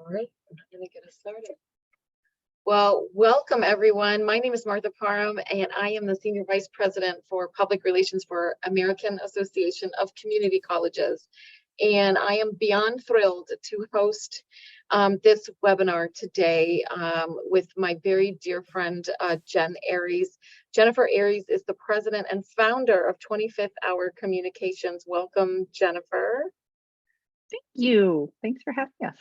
All right, I'm going to get us started. Well, welcome everyone. My name is Martha Parham, and I am the Senior Vice President for Public Relations for American Association of Community Colleges. And I am beyond thrilled to host this webinar today with my very dear friend, Jen Aries. Jennifer Aries is the president and founder of 25th Hour Communications. Welcome, Jennifer. Thank you. Thanks for having us.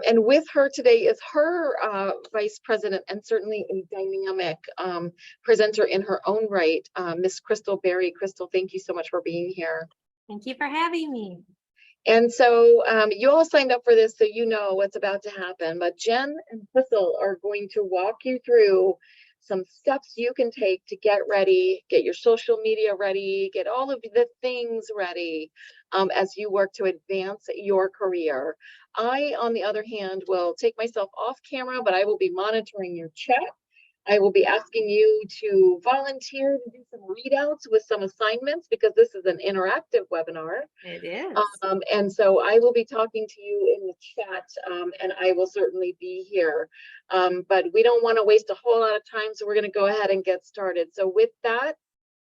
And with her today is her vice president and certainly a dynamic presenter in her own right, Miss Crystal Berry. Crystal, thank you so much for being here. Thank you for having me. And so you all signed up for this, so you know what's about to happen. But Jen and Crystal are going to walk you through some steps you can take to get ready, get your social media ready, get all of the things ready as you work to advance your career. I, on the other hand, will take myself off camera, but I will be monitoring your chat. I will be asking you to volunteer to do some readouts with some assignments because this is an interactive webinar. It is. And so I will be talking to you in the chat and I will certainly be here. But we don't want to waste a whole lot of time, so we're going to go ahead and get started. So with that,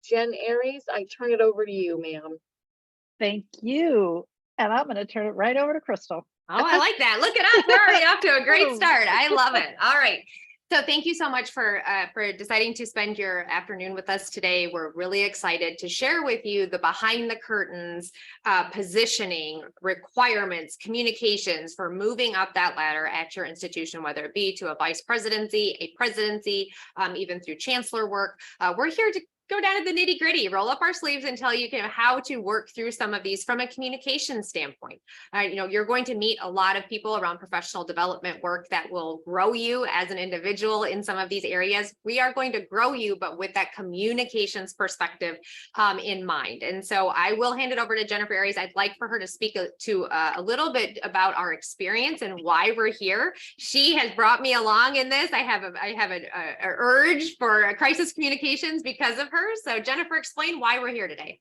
Jen Aries, I turn it over to you, ma'am. Thank you. And I'm going to turn it right over to Crystal. Oh, I like that. Look at us. We're already off to a great start. I love it. All right. So thank you so much for deciding to spend your afternoon with us today. We're really excited to share with you the behind the curtains positioning, requirements, communications for moving up that ladder at your institution, whether it be to a vice presidency, a presidency, even through chancellor work. We're here to go down to the nitty gritty, roll up our sleeves and tell you how to work through some of these from a communication standpoint. You're going to meet a lot of people around professional development work that will grow you as an individual in some of these areas. We are going to grow you, but with that communications perspective in mind. And so I will hand it over to Jennifer Aries. I'd like for her to speak to a little bit about our experience and why we're here. She has brought me along in this. I have an urge for crisis communications because of her. So Jennifer, explain why we're here today.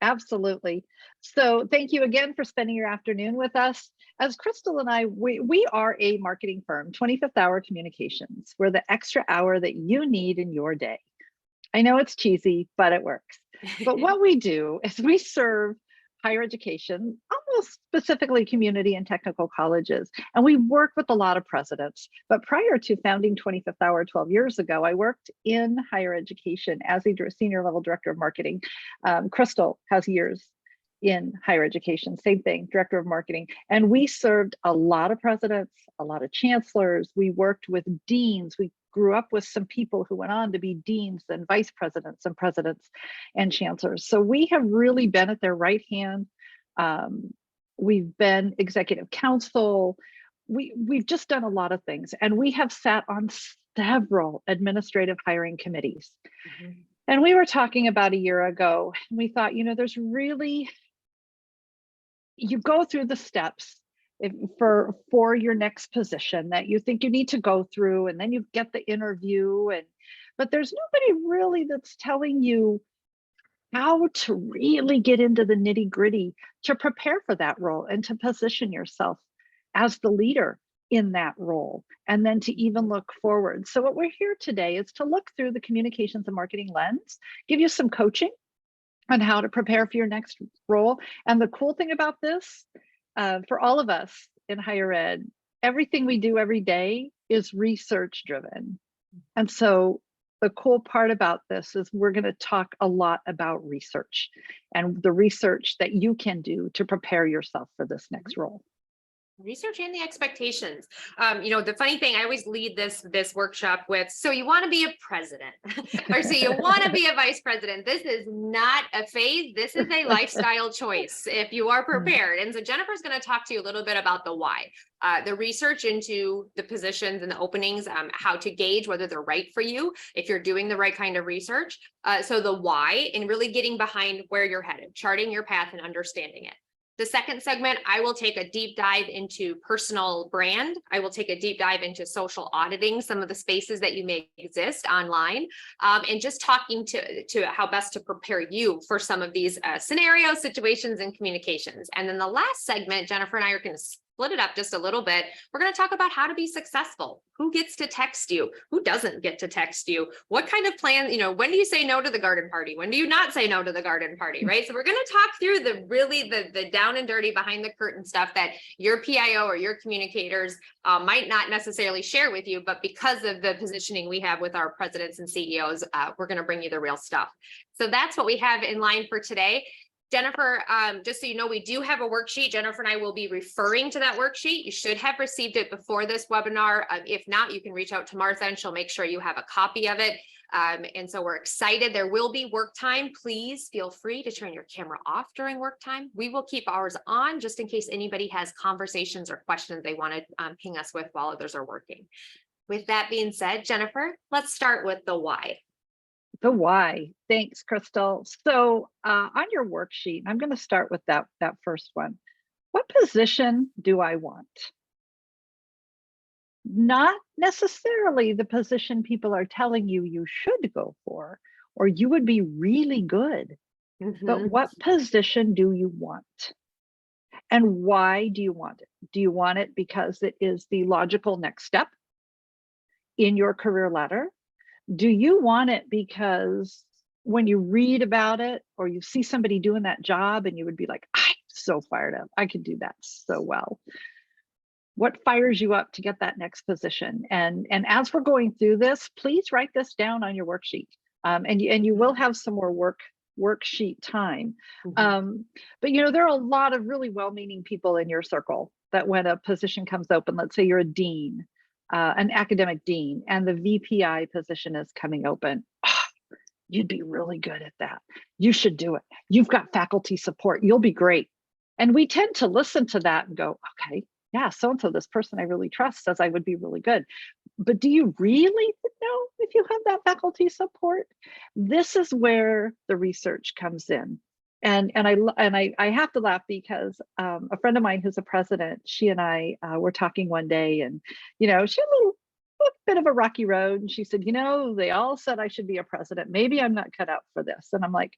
Absolutely. So thank you again for spending your afternoon with us. As Crystal and I, we are a marketing firm, 25th Hour Communications. We're the extra hour that you need in your day. I know it's cheesy, but it works. But what we do is we serve higher education, almost specifically community and technical colleges. And we work with a lot of presidents. But prior to founding 25th Hour 12 years ago, I worked in higher education as a senior level director of marketing. Crystal has years in higher education, same thing, director of marketing. And we served a lot of presidents, a lot of chancellors. We worked with deans. We grew up with some people who went on to be deans and vice presidents and presidents and chancellors. So we have really been at their right hand. We've been executive council. We've just done a lot of things, and we have sat on several administrative hiring committees. Mm-hmm. And we were talking about a year ago, and we thought, there's really, you go through the steps for your next position that you think you need to go through, and then you get the interview, but there's nobody really that's telling you how to really get into the nitty gritty to prepare for that role and to position yourself as the leader in that role, and then to even look forward. So what we're here today is to look through the communications and marketing lens, give you some coaching on how to prepare for your next role. And the cool thing about this, for all of us in higher ed, everything we do every day is research driven. And so the cool part about this is we're going to talk a lot about research and the research that you can do to prepare yourself for this next role. Research and the expectations. The funny thing, I always lead this workshop with, so you want to be a president or so you want to be a vice president. This is not a phase. This is a lifestyle choice if you are prepared. And so Jennifer's going to talk to you a little bit about the why, the research into the positions and the openings, how to gauge whether they're right for you, if you're doing the right kind of research. So the why, and really getting behind where you're headed, charting your path and understanding it. The second segment, I will take a deep dive into personal brand. I will take a deep dive into social auditing, some of the spaces that you may exist online, and just talking to how best to prepare you for some of these scenarios, situations, and communications. And then the last segment, Jennifer and I are going to split it up just a little bit. We're going to talk about how to be successful. Who gets to text you? Who doesn't get to text you? What kind of plan, when do you say no to the garden party? When do you not say no to the garden party, right? So we're going to talk through the down and dirty behind the curtain stuff that your PIO or your communicators might not necessarily share with you, but because of the positioning we have with our presidents and CEOs, we're going to bring you the real stuff. So that's what we have in line for today. Jennifer, just so you know, we do have a worksheet. Jennifer and I will be referring to that worksheet. You should have received it before this webinar. If not, you can reach out to Martha and she'll make sure you have a copy of it. And so we're excited. There will be work time. Please feel free to turn your camera off during work time. We will keep ours on just in case anybody has conversations or questions they want to ping us with while others are working. With that being said, Jennifer, let's start with the why. The why. Thanks, Crystal. So on your worksheet, I'm going to start with that first one. What position do I want? Not necessarily the position people are telling you you should go for, or you would be really good. But what position do you want? And why do you want it? Do you want it because it is the logical next step in your career ladder? Do you want it because when you read about it or you see somebody doing that job and you would be like, I'm so fired up, I could do that so well? What fires you up to get that next position? And as we're going through this, please write this down on your worksheet. And you will have some more worksheet time. But there are a lot of really well-meaning people in your circle that when a position comes open, let's say you're a dean, an academic dean, and the VPI position is coming open. Oh, you'd be really good at that. You should do it. You've got faculty support. You'll be great. And we tend to listen to that and go, okay, yeah, so-and-so, this person I really trust says I would be really good. But do you really know if you have that faculty support? This is where the research comes in. And I have to laugh because a friend of mine who's a president, she and I were talking one day, and she had a bit of a rocky road, and she said, they all said I should be a president. Maybe I'm not cut out for this. And I'm like,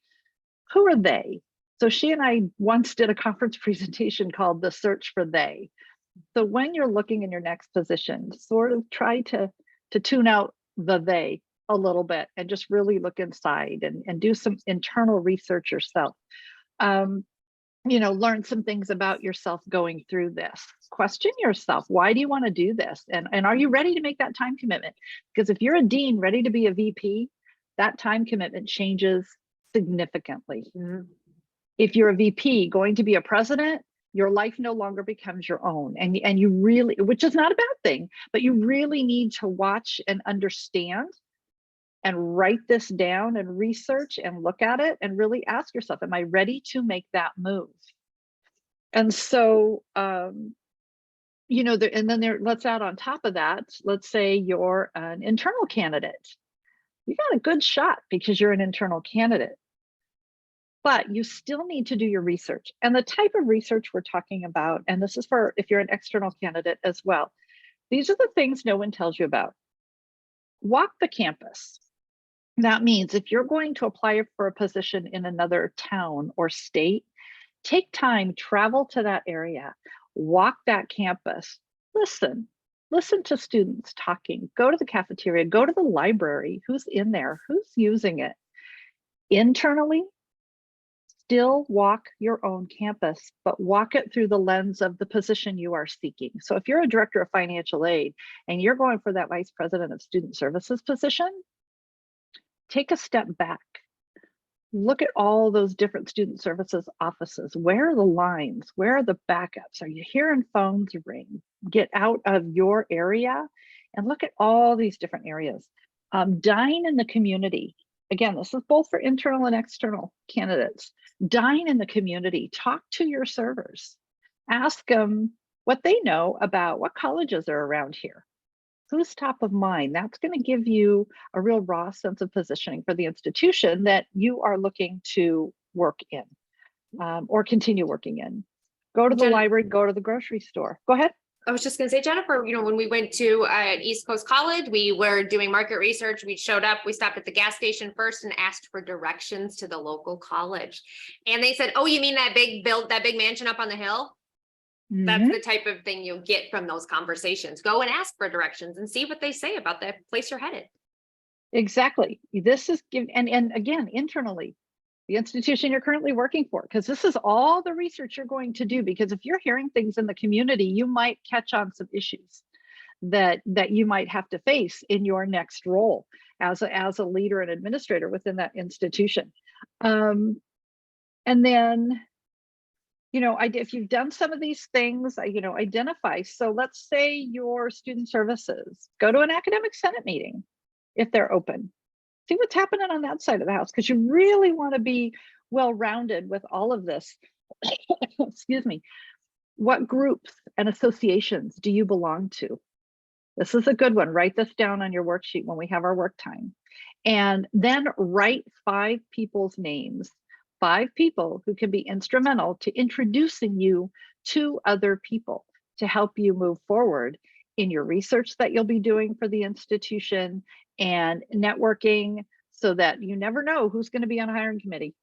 who are they? So she and I once did a conference presentation called The Search for They. So when you're looking in your next position, sort of try to tune out the they a little bit and just really look inside and do some internal research yourself. Learn some things about yourself going through this. Question yourself, why do you want to do this? And are you ready to make that time commitment? Because if you're a dean ready to be a VP, that time commitment changes significantly. If you're a VP going to be a president, your life no longer becomes your own. And you really, which is not a bad thing, but you really need to watch and understand and write this down and research and look at it and really ask yourself, am I ready to make that move? And so, and then let's add on top of that, let's say you're an internal candidate. You got a good shot because you're an internal candidate. But you still need to do your research. And the type of research we're talking about, and this is for if you're an external candidate as well, these are the things no one tells you about. Walk the campus. That means if you're going to apply for a position in another town or state, take time, travel to that area, walk that campus, listen to students talking, go to the cafeteria, go to the library, who's in there, who's using it. Internally, still walk your own campus, but walk it through the lens of the position you are seeking. So if you're a director of financial aid and you're going for that vice president of student services position, take a step back. Look at all those different student services offices. Where are the lines? Where are the backups? Are you hearing phones ring? Get out of your area and look at all these different areas. Dine in the community. Again, this is both for internal and external candidates. Dine in the community, talk to your servers, ask them what they know about what colleges are around here. Who's top of mind? That's going to give you a real raw sense of positioning for the institution that you are looking to work in or continue working in. Go to the library, go to the grocery store. Go ahead. I was just going to say, Jennifer, when we went to East Coast College, we were doing market research. We showed up, we stopped at the gas station first and asked for directions to the local college. And they said, oh, you mean that big mansion up on the hill? That's Mhm. the type of thing you'll get from those conversations. Go and ask for directions and see what they say about the place you're headed. Exactly. This is and again, internally, the institution you're currently working for, because this is all the research you're going to do. Because if you're hearing things in the community, you might catch on some issues that you might have to face in your next role as a leader and administrator within that institution. And then, if you've done some of these things, identify. So let's say your student services, go to an academic senate meeting if they're open. See what's happening on that side of the house, because you really want to be well-rounded with all of this. Excuse me. What groups and associations do you belong to? This is a good one. Write this down on your worksheet when we have our work time. And then write 5 people's names, 5 people who can be instrumental to introducing you to other people to help you move forward in your research that you'll be doing for the institution and networking, so that you never know who's going to be on a hiring committee.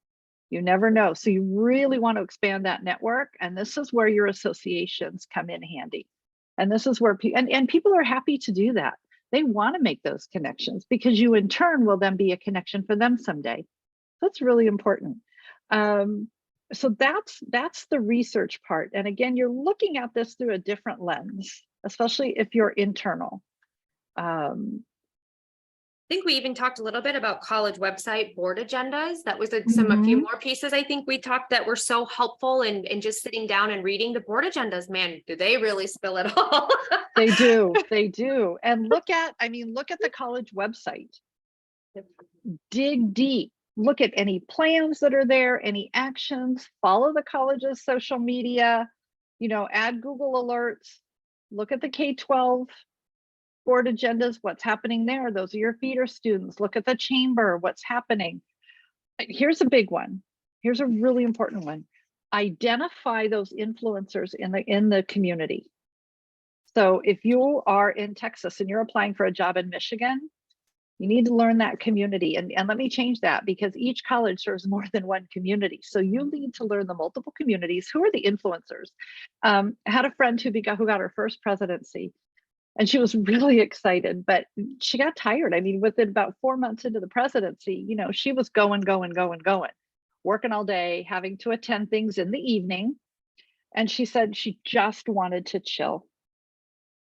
You never know. So you really want to expand that network. And this is where your associations come in handy. And this is where and people are happy to do that. They want to make those connections because you in turn will then be a connection for them someday. That's really important. So that's the research part. And again, you're looking at this through a different lens, especially if you're internal. I think we even talked a little bit about college website board agendas. That was a few more pieces I think we talked that were so helpful, and just sitting down and reading the board agendas, man, do they really spill it all? They do. And look at the college website. Dig deep. Look at any plans that are there, any actions, follow the college's social media, add Google alerts, look at the K-12 board agendas, what's happening there. Those are your feeder students. Look at the chamber, what's happening. Here's a big one. Here's a really important one. Identify those influencers in the community. So if you are in Texas and you're applying for a job in Michigan, you need to learn that community. And let me change that, because each college serves more than one community. So you need to learn the multiple communities. Who are the influencers? I had a friend who got her first presidency, and she was really excited, but she got tired. I mean, within about 4 months into the presidency, she was going, working all day, having to attend things in the evening. And she said she just wanted to chill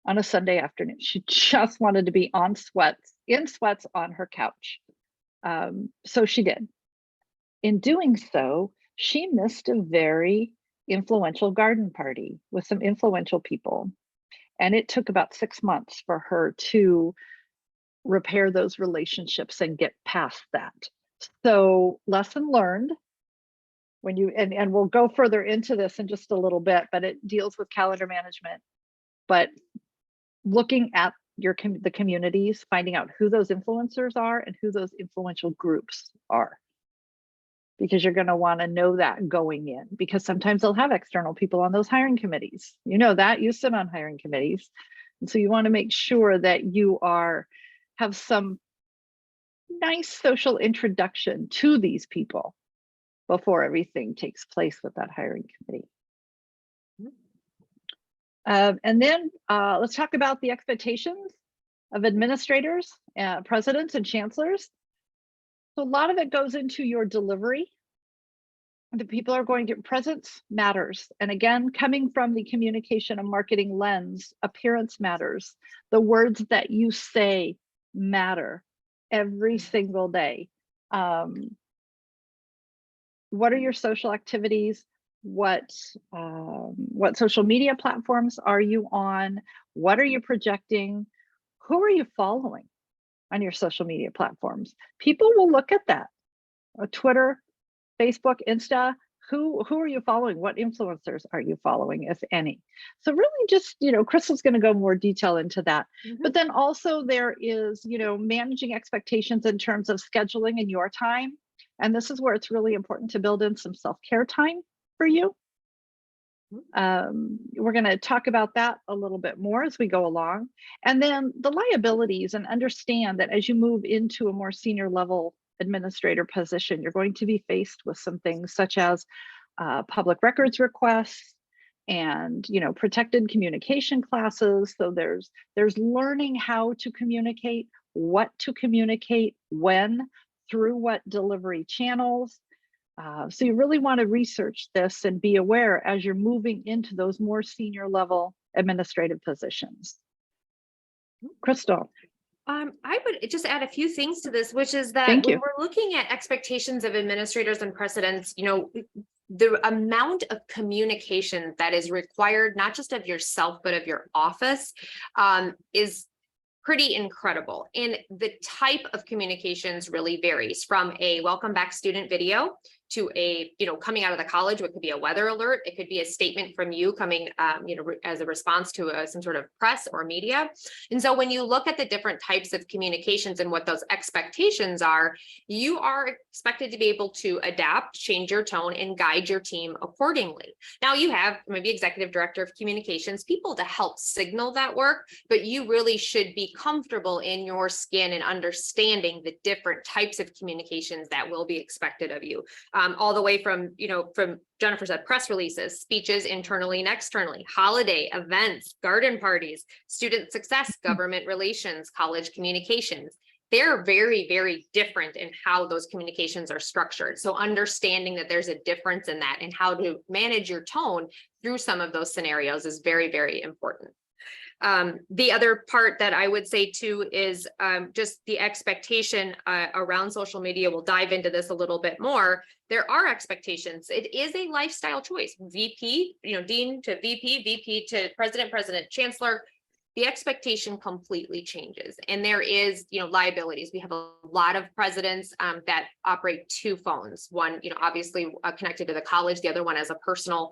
on a Sunday afternoon. She just wanted to be in sweats on her couch. So she did. In doing so, she missed a very influential garden party with some influential people. And it took about 6 months for her to repair those relationships and get past that. So lesson learned. And we'll go further into this in just a little bit, but it deals with calendar management. But looking at the communities, finding out who those influencers are and who those influential groups are. Because you're going to want to know that going in, because sometimes they'll have external people on those hiring committees. That you sit on hiring committees. And so you want to make sure that you have some nice social introduction to these people before everything takes place with that hiring committee. And then let's talk about the expectations of administrators, presidents, and chancellors. So a lot of it goes into your delivery. The people are going to, presence matters. And again, coming from the communication and marketing lens, appearance matters. The words that you say matter every single day. What are your social activities? What social media platforms are you on? What are you projecting? Who are you following on your social media platforms? People will look at that. Twitter, Facebook, Insta, who are you following? What influencers are you following, if any? So really just, Crystal's going to go more detail into that. But then also there is, managing expectations in terms of scheduling in your time. And this is where it's really important to build in some self-care time for you. We're going to talk about that a little bit more as we go along. And then the liabilities, and understand that as you move into a more senior level administrator position, you're going to be faced with some things such as public records requests, and, protected communication classes. So there's learning how to communicate, what to communicate, when, through what delivery channels. So you really want to research this and be aware as you're moving into those more senior level administrative positions. Crystal. I would just add a few things to this, which is that Thank when you. we're looking at expectations of administrators and precedents, the amount of communication that is required, not just of yourself, but of your office, is pretty incredible. And the type of communications really varies from a welcome back student video to a, coming out of the college, what could be a weather alert. It could be a statement from you coming, as a response to some sort of press or media. And so when you look at the different types of communications and what those expectations are, you are expected to be able to adapt, change your tone, and guide your team accordingly. Now you have maybe executive director of communications, people to help signal that work, but you really should be comfortable in your skin and understanding the different types of communications that will be expected of you. All the way from, from Jennifer said, press releases, speeches internally and externally, holiday events, garden parties, student success, government relations, college communications. They're very, very different in how those communications are structured. So understanding that there's a difference in that and how to manage your tone through some of those scenarios is very, very important. The other part that I would say too is just the expectation around social media. We'll dive into this a little bit more. There are expectations. It is a lifestyle choice. VP, dean to VP, VP to president, president, chancellor. The expectation completely changes. And there is, liabilities. We have a lot of presidents that operate two phones. One, obviously connected to the college, the other one as a personal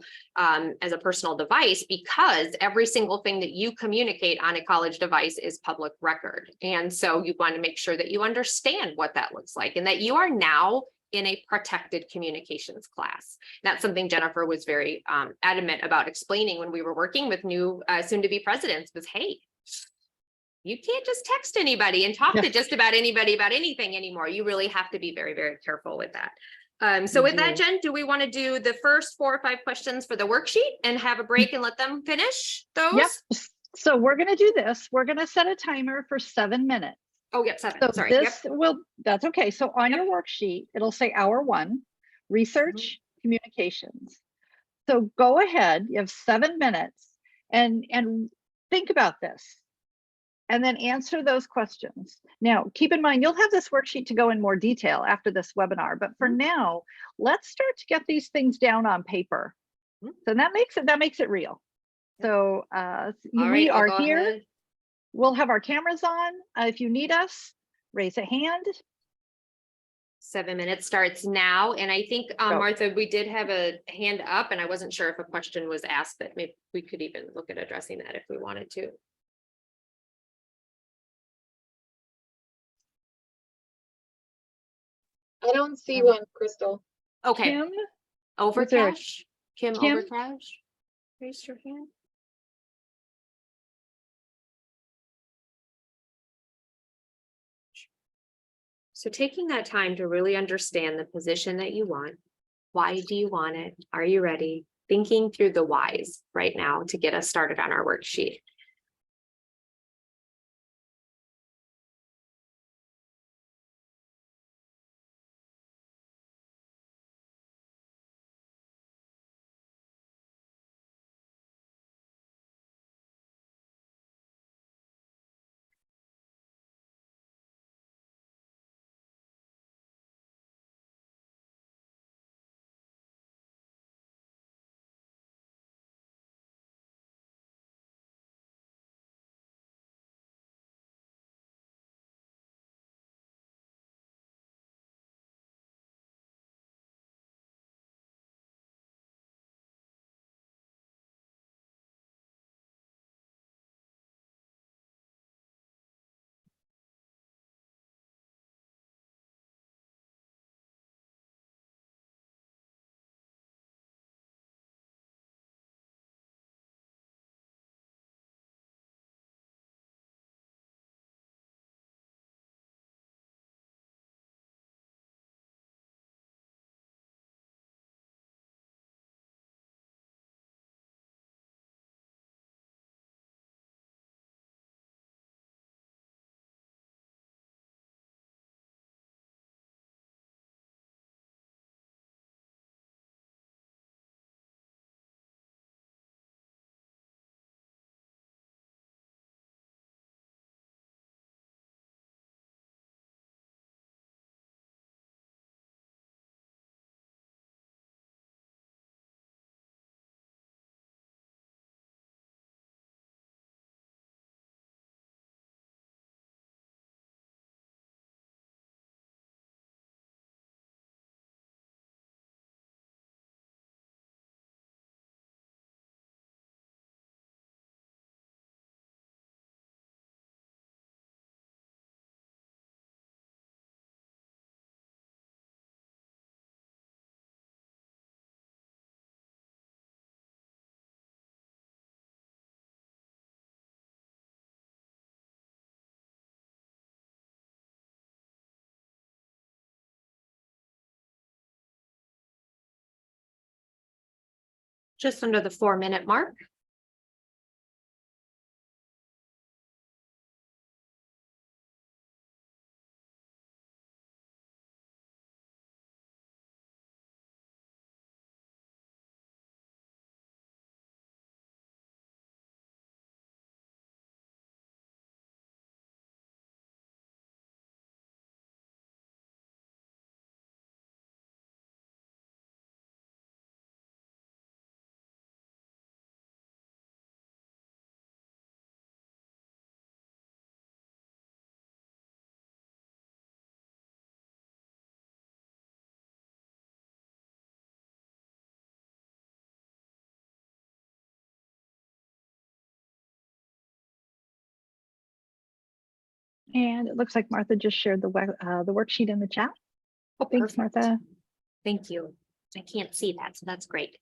device, because every single thing that you communicate on a college device is public record. And so you want to make sure that you understand what that looks like and that you are now in a protected communications class. That's something Jennifer was very adamant about explaining when we were working with new soon-to-be presidents was, hey, you can't just text anybody and talk to just about anybody about anything anymore. You really have to be very, very careful with that. So with that, Jen, do we want to do the first 4 or 5 questions for the worksheet and have a break and let them finish those? Yep. So we're going to do this. We're going to set a timer for 7 minutes. Oh, yep, 7. So Sorry. this that's okay. So on your worksheet, it'll say hour 1, research, communications. So go ahead, you have 7 minutes and think about this and then answer those questions. Now, keep in mind, you'll have this worksheet to go in more detail after this webinar, but for now, let's start to get these things down on paper. So that makes it real. So we are here. Ahead. We'll have our cameras on. If you need us, raise a hand. 7 minutes starts now. And I think, Martha, we did have a hand up and I wasn't sure if a question was asked, but maybe we could even look at addressing that if we wanted to. I don't see one, Crystal. Okay. Kim Overcash? Kim Overcash? Raise your hand. So taking that time to really understand the position that you want, why do you want it? Are you ready? Thinking through the whys right now to get us started on our worksheet. just under the 4-minute mark. And it looks like Martha just shared the worksheet in the chat. Oh, Thanks, perfect. Martha. Thank you. I can't see that, so that's great.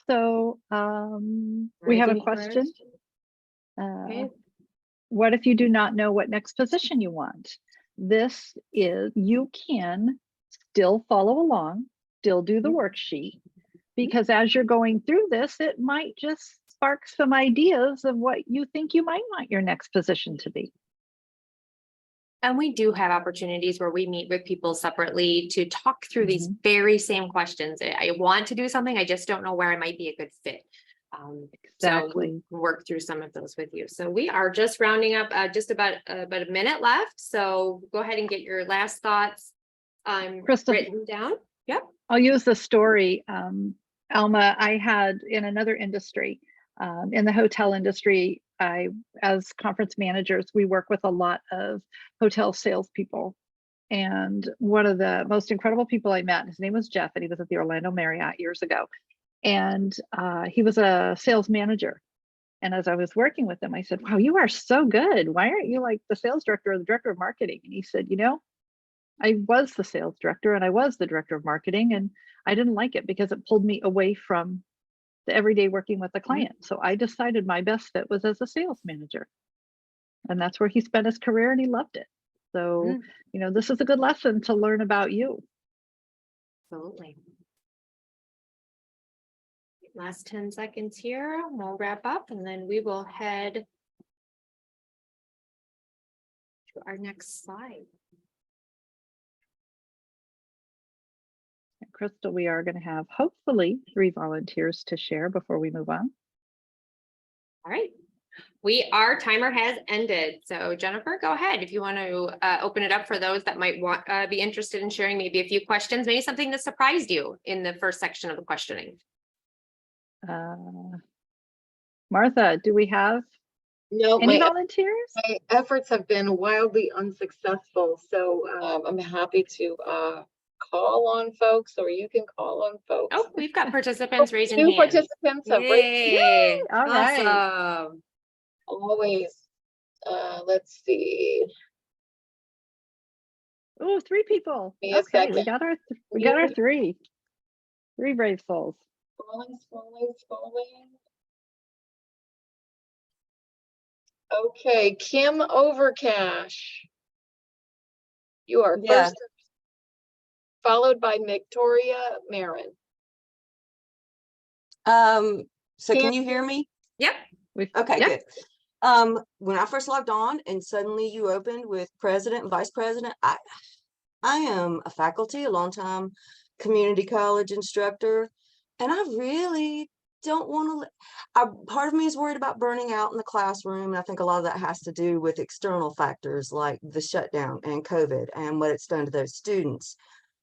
So we have a Ready question. first? Okay. What if you do not know what next position you want? This is, you can still follow along, still do the worksheet, because as you're going through this, it might just spark some ideas of what you think you might want your next position to be. And we do have opportunities where we meet with people separately to talk through these Mhm. very same questions. I want to do something, I just don't know where I might be a good fit. So Exactly. we can work through some of those with you. So we are just rounding up just about a minute left. So go ahead and get your last thoughts Crystal, written down. Yep. I'll use the story. Alma, I had in another industry, in the hotel industry, as conference managers, we work with a lot of hotel salespeople. And one of the most incredible people I met, his name was Jeff, and he was at the Orlando Marriott years ago. And he was a sales manager. And as I was working with him, I said, wow, you are so good. Why aren't you like the sales director or the director of marketing? And he said, you know, I was the sales director and I was the director of marketing, and I didn't like it because it pulled me away from the everyday working with the client. So I decided my best fit was as a sales manager. And that's where he spent his career and he loved it. So, you know, this is a good lesson to learn about you. Absolutely. Last 10 seconds here, we'll wrap up and then we will head to our next slide. Crystal, we are going to have hopefully 3 volunteers to share before we move on. All right. Our timer has ended. So Jennifer, go ahead. If you want to open it up for those that might want be interested in sharing maybe a few questions, maybe something that surprised you in the first section of the questioning. Martha, do we have No, any volunteers? my efforts have been wildly unsuccessful. So I'm happy to call on folks, or you can call on folks. Oh, we've got participants raising New hands. participants have raised. Yay. All right. Awesome. Always. Let's see. Oh, 3 people. Give me a Okay, we second. got our 3 brave souls. Scrolling. Okay, Kim Overcash. You are first, followed by Victoria Marin. So can you hear me? Yep. Okay, yeah. good. When I first logged on and suddenly you opened with president and vice president, I am a faculty, a longtime community college instructor, and I really don't want to. Part of me is worried about burning out in the classroom, and I think a lot of that has to do with external factors like the shutdown and COVID and what it's done to those students.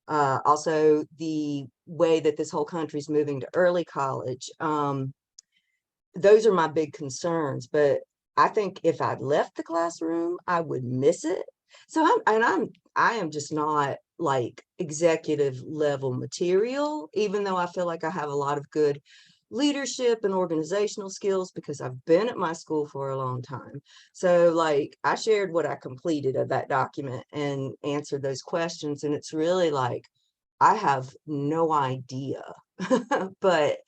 Also, the way that this whole country is moving to early college. Those are my big concerns, but I think if I'd left the classroom, I would miss it. So I am just not like executive level material, even though I feel like I have a lot of good leadership and organizational skills because I've been at my school for a long time. So like I shared what I completed of that document and answered those questions. And it's really like, I have no idea, but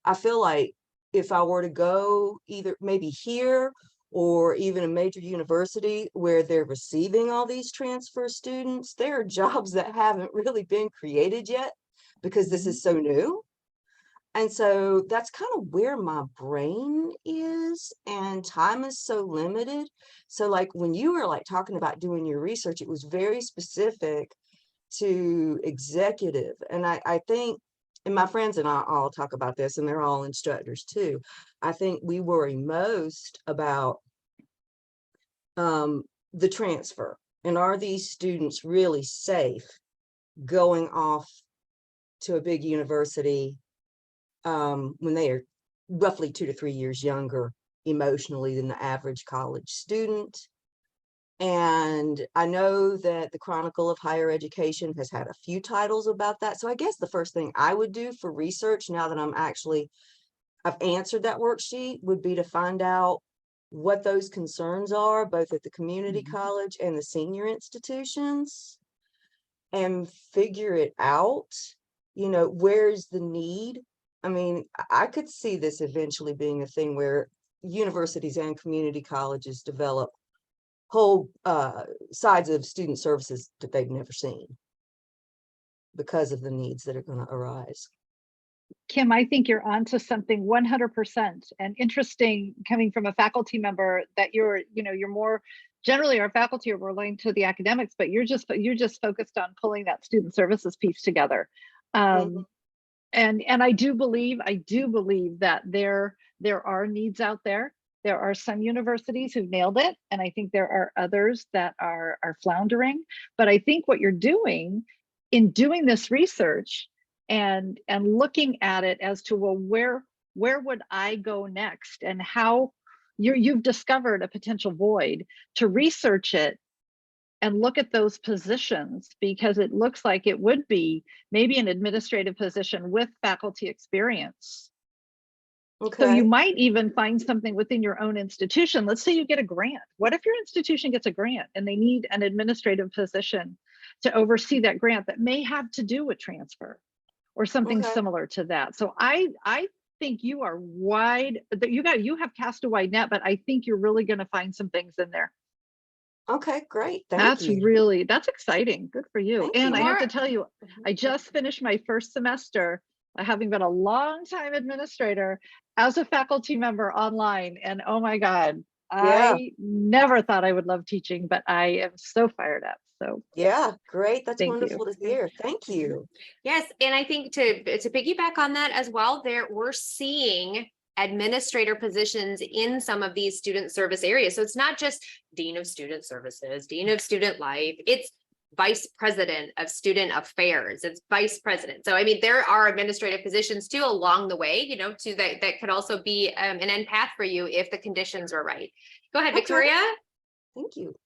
I feel like if I were to go either maybe here or even a major university where they're receiving all these transfer students, there are jobs that haven't really been created yet because this is so new. And so that's kind of where my brain is, and time is so limited. So like when you were like talking about doing your research, it was very specific to executive. And I think, and my friends and I all talk about this, and they're all instructors too. I think we worry most about the transfer, and are these students really safe going off to a big university when they are roughly 2 to 3 years younger emotionally than the average college student. And I know that the Chronicle of Higher Education has had a few titles about that. So I guess the first thing I would do for research, now that I've answered that worksheet, would be to find out what those concerns are, both at the community college and the senior institutions, and figure it out. You know, where's the need? I mean, I could see this eventually being a thing where universities and community colleges develop whole sides of student services that they've never seen because of the needs that are going to arise. Kim, I think you're onto something 100%. And interesting coming from a faculty member that you're more generally our faculty are relating to the academics, but you're just focused on pulling that student services piece together. And I do believe that there are needs out there. There are some universities who've nailed it, and I think there are others that are floundering. But I think what you're doing in doing this research and looking at it as to, well, where would I go next, and how you've discovered a potential void, to research it and look at those positions, because it looks like it would be maybe an administrative position with faculty experience. Okay. So you might even find something within your own institution. Let's say you get a grant. What if your institution gets a grant and they need an administrative position to oversee that grant that may have to do with transfer or something similar to that? So I think you are wide, that you have cast a wide net, but I think you're really going to find some things in there. Okay, great. Thank you. That's exciting. Good for you. Thank And you. I have to tell you, I just finished my first semester, having been a long time administrator, as a faculty member online. And oh my God, Yeah. I never thought I would love teaching, but I am so fired up. So Yeah, great. That's thank wonderful to hear. Thank you. Yes, and I think to piggyback on that as well, we're seeing administrator positions in some of these student service areas. So it's not just Dean of Student Services, Dean of Student Life, it's Vice President of Student Affairs, it's Vice President. So I mean, there are administrative positions too along the way, you know, to that could also be an end path for you if the conditions are right. Go ahead, Victoria. Thank you.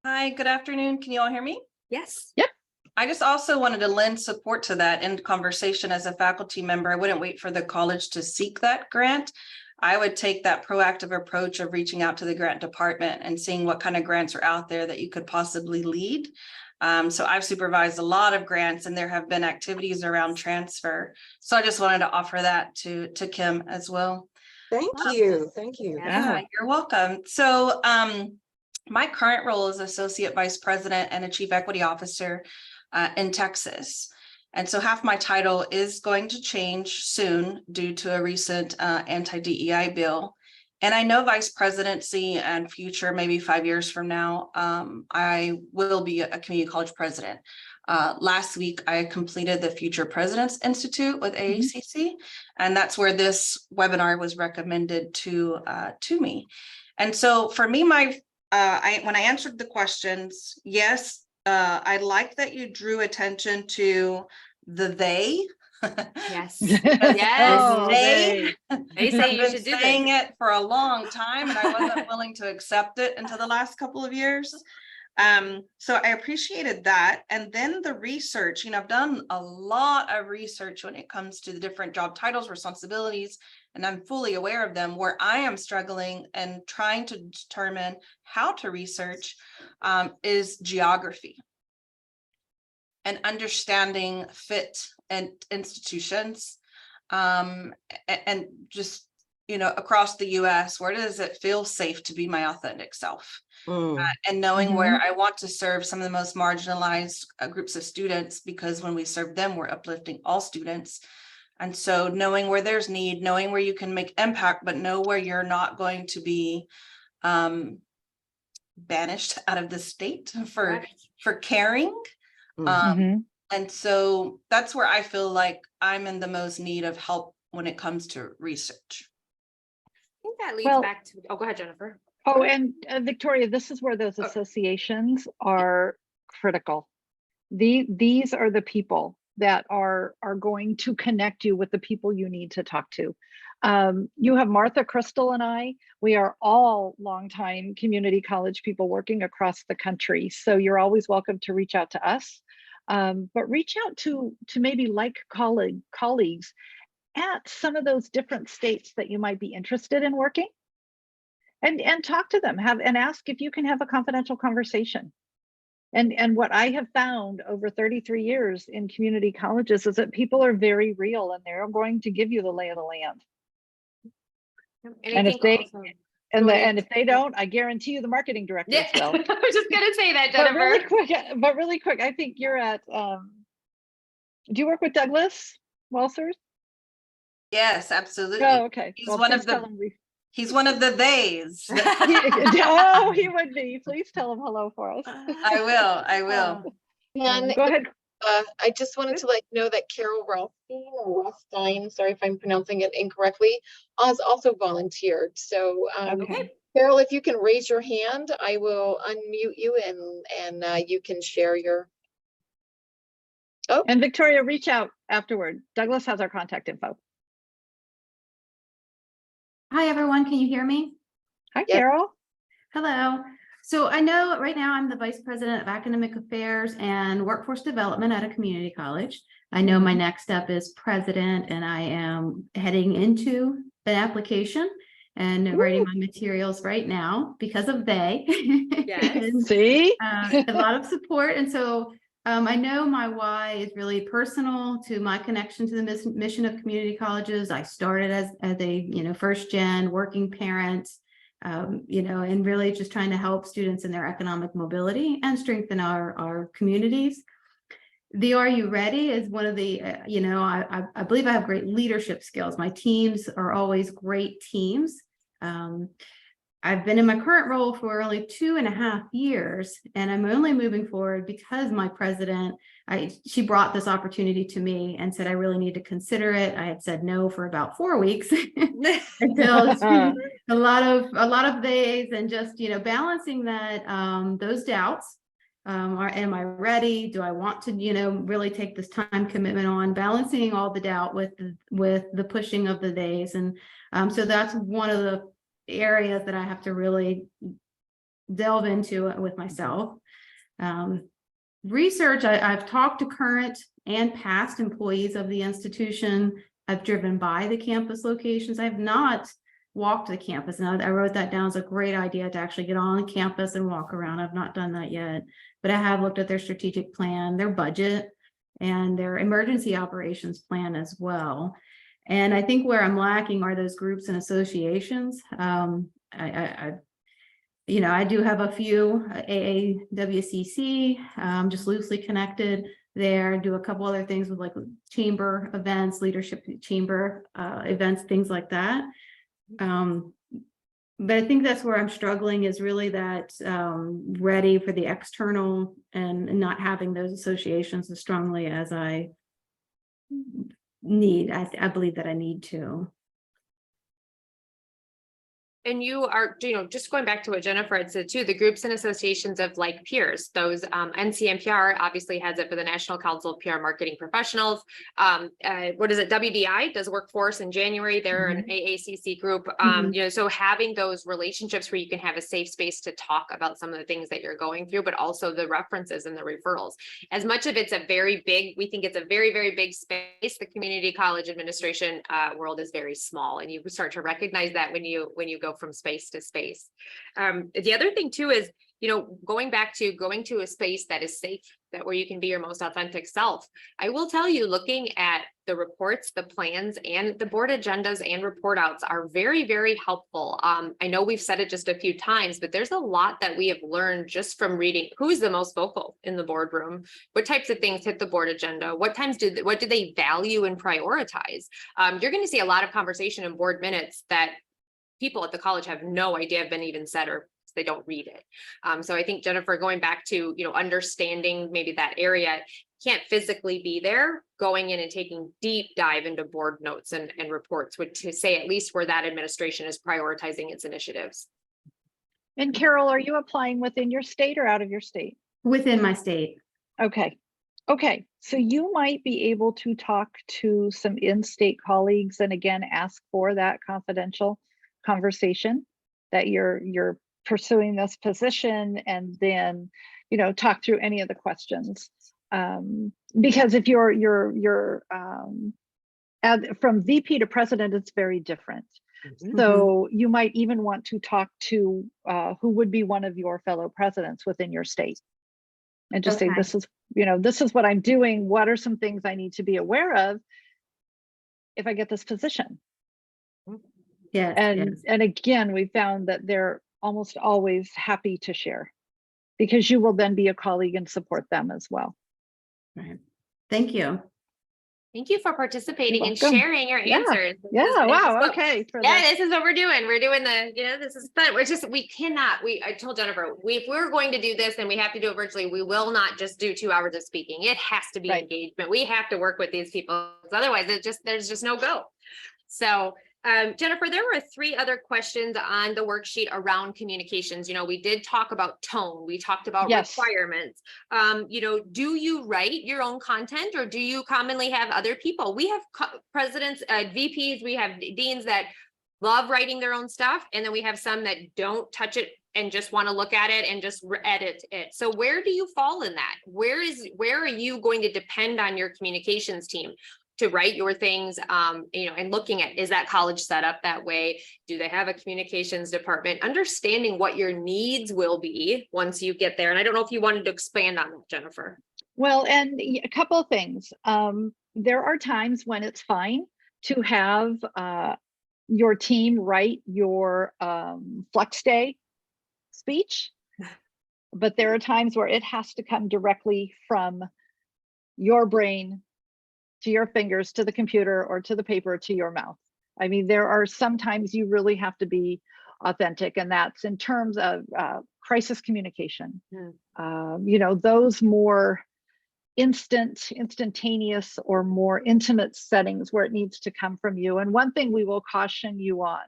Hi, good afternoon. Can you all hear me? Yes. Yep. I just also wanted to lend support to that in conversation as a faculty member. I wouldn't wait for the college to seek that grant. I would take that proactive approach of reaching out to the grant department and seeing what kind of grants are out there that you could possibly lead. So I've supervised a lot of grants, and there have been activities around transfer. So I just wanted to offer that to Kim as well. Thank you. Thank you. Yeah, you're welcome. So my current role is Associate Vice President and a Chief Equity Officer in Texas. And so half my title is going to change soon due to a recent anti-DEI bill. And I know vice presidency and future, maybe 5 years from now, I will be a community college president. Last week, I completed the Future Presidents Institute with AACC, and that's where this webinar was recommended to me. And so for me, when I answered the questions, yes, I like that you drew attention to the they. Yes. Oh, They They have say you been should do saying this. it for a long time, and I wasn't willing to accept it until the last couple of years. So I appreciated that. And then the research, I've done a lot of research when it comes to the different job titles, responsibilities, and I'm fully aware of them. Where I am struggling and trying to determine how to research is geography and understanding fit and institutions, and just, across the US, where does it feel safe to be my authentic self? And knowing where I want to serve some of the most marginalized groups of students, because when we serve them, we're uplifting all students. And so knowing where there's need, knowing where you can make impact, but know where you're not going to be banished out of the state for caring. And so that's where I feel like I'm in the most need of help when it comes to research. I think that leads back to, go ahead, Jennifer. Oh, and Victoria, this is where those associations are critical. These are the people that are going to connect you with the people you need to talk to. You have Martha, Crystal, and I. We are all longtime community college people working across the country. So you're always welcome to reach out to us. But reach out to maybe like colleagues at some of those different states that you might be interested in working, and talk to them, and ask if you can have a confidential conversation. And what I have found over 33 years in community colleges is that people are very real, and they're going to give you the lay of the land. And if they don't, I guarantee you the marketing directors will. I was just gonna say that, But Jennifer. really quick, I think you're at, do you work with Douglas Walsers? Yes, absolutely. Oh, okay. He's Well, one of please tell the him He's one of the theys. oh, he would be. Please tell him hello for us. I will. And Go ahead. I just wanted to let you know that Carol Rothstein, or Rothstein, sorry if I'm pronouncing it incorrectly, has also volunteered. So Okay. Carol, if you can raise your hand, I will unmute you, and you can share your. Oh, And Victoria, reach out afterward. Douglas has our contact info. Hi, everyone. Can you hear me? Hi, Yep. Carol. Hello. So I know right now I'm the Vice President of Academic Affairs and Workforce Development at a community college. I know my next step is President, and I am heading into an application and writing my materials right now because of they. Yes. And, See? a lot of support. And so I know my why is really personal to my connection to the mission of community colleges. I started as a first gen working parent, and really just trying to help students in their economic mobility and strengthen our communities. The Are You Ready is one of the, I believe I have great leadership skills. My teams are always great teams. I've been in my current role for only 2.5 years, and I'm only moving forward because my president, she brought this opportunity to me and said, I really need to consider it. I had said no for about 4 weeks until it's been a lot of days, and just, balancing that, those doubts. Am I ready? Do I want to, really take this time commitment on, balancing all the doubt with the pushing of the days. And so that's one of the areas that I have to really delve into with myself. Research, I've talked to current and past employees of the institution. I've driven by the campus locations. I've not walked the campus. Now, I wrote that down as a great idea to actually get on campus and walk around. I've not done that yet, but I have looked at their strategic plan, their budget, and their emergency operations plan as well. And I think where I'm lacking are those groups and associations. I do have a few AAWCC, just loosely connected there, do a couple other things with like chamber events, leadership chamber events, things like that. But I think that's where I'm struggling, is really that ready for the external and not having those associations as strongly as I need. I believe that I need to. And you are, just going back to what Jennifer had said too, the groups and associations of like peers, those NCMPR obviously has it for the National Council of PR Marketing Professionals. What is it? WDI does Workforce in January. They're an AACC group. So having those relationships where you can have a safe space to talk about some of the things that you're going through, but also the references and the referrals. As much of it's a very big, we think it's a very, very big space. The community college administration world is very small, and you start to recognize that when you go from space to space. The other thing too is, going to a space that is safe, that where you can be your most authentic self. I will tell you, looking at the reports, the plans, and the board agendas and report outs are very, very helpful. I know we've said it just a few times, but there's a lot that we have learned just from reading who is the most vocal in the boardroom, what types of things hit the board agenda, what do they value and prioritize. You're going to see a lot of conversation in board minutes that people at the college have no idea have been even said, or they don't read it. So I think, Jennifer, going back to, understanding maybe that area, can't physically be there, going in and taking deep dive into board notes and reports would to say at least where that administration is prioritizing its initiatives. And Carol, are you applying within your state or out of your state? Within my state. Okay. Okay. So you might be able to talk to some in-state colleagues and again, ask for that confidential conversation that you're pursuing this position, and then, talk through any of the questions. Because if you're from VP to president, it's very different. So you might even want to talk to who would be one of your fellow presidents within your state, and just say, this is what I'm doing. What are some things I need to be aware of if I get this position? Yes. And again, we found that they're almost always happy to share, because you will then be a colleague and support them as well. Right. Thank you. Thank you for participating and welcome. sharing your answers. Yeah. Wow. Okay. This is what we're doing. We're doing this is fun. I told Jennifer, if we're going to do this and we have to do it virtually, we will not just do 2 hours of speaking. It has to be engagement. We have to work with these people. Otherwise, there's just no go. So, Jennifer, there were 3 other questions on the worksheet around communications. We did talk about tone. We talked about requirements. Do you write your own content, or do you commonly have other people? We have presidents, VPs, we have deans that love writing their own stuff. And then we have some that don't touch it and just want to look at it and just edit it. So where do you fall in that? Where are you going to depend on your communications team to write your things, and looking at, is that college set up that way? Do they have a communications department? Understanding what your needs will be once you get there. And I don't know if you wanted to expand on that, Jennifer. Well, and a couple of things. There are times when it's fine to have your team write your flex day speech, but there are times where it has to come directly from your brain to your fingers, to the computer, or to the paper, to your mouth. I mean, there are sometimes you really have to be authentic, and that's in terms of crisis communication. Those more instantaneous or more intimate settings where it needs to come from you. And one thing we will caution you on,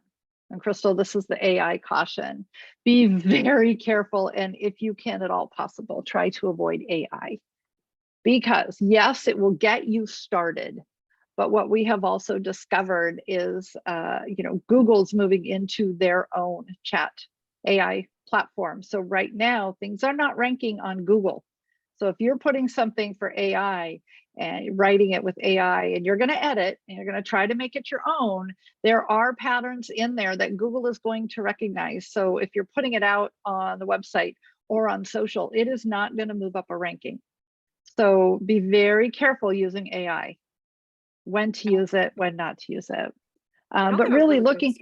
and Crystal, this is the AI caution, be very careful, and if you can at all possible, try to avoid AI. Because yes, it will get you started, but what we have also discovered is, Google's moving into their own chat AI platform. So right now, things are not ranking on Google. So if you're putting something for AI and writing it with AI, and you're going to edit and you're going to try to make it your own, there are patterns in there that Google is going to recognize. So if you're putting it out on the website or on social, it is not going to move up a ranking. So be very careful using AI, when to use it, when not to use it. But really looking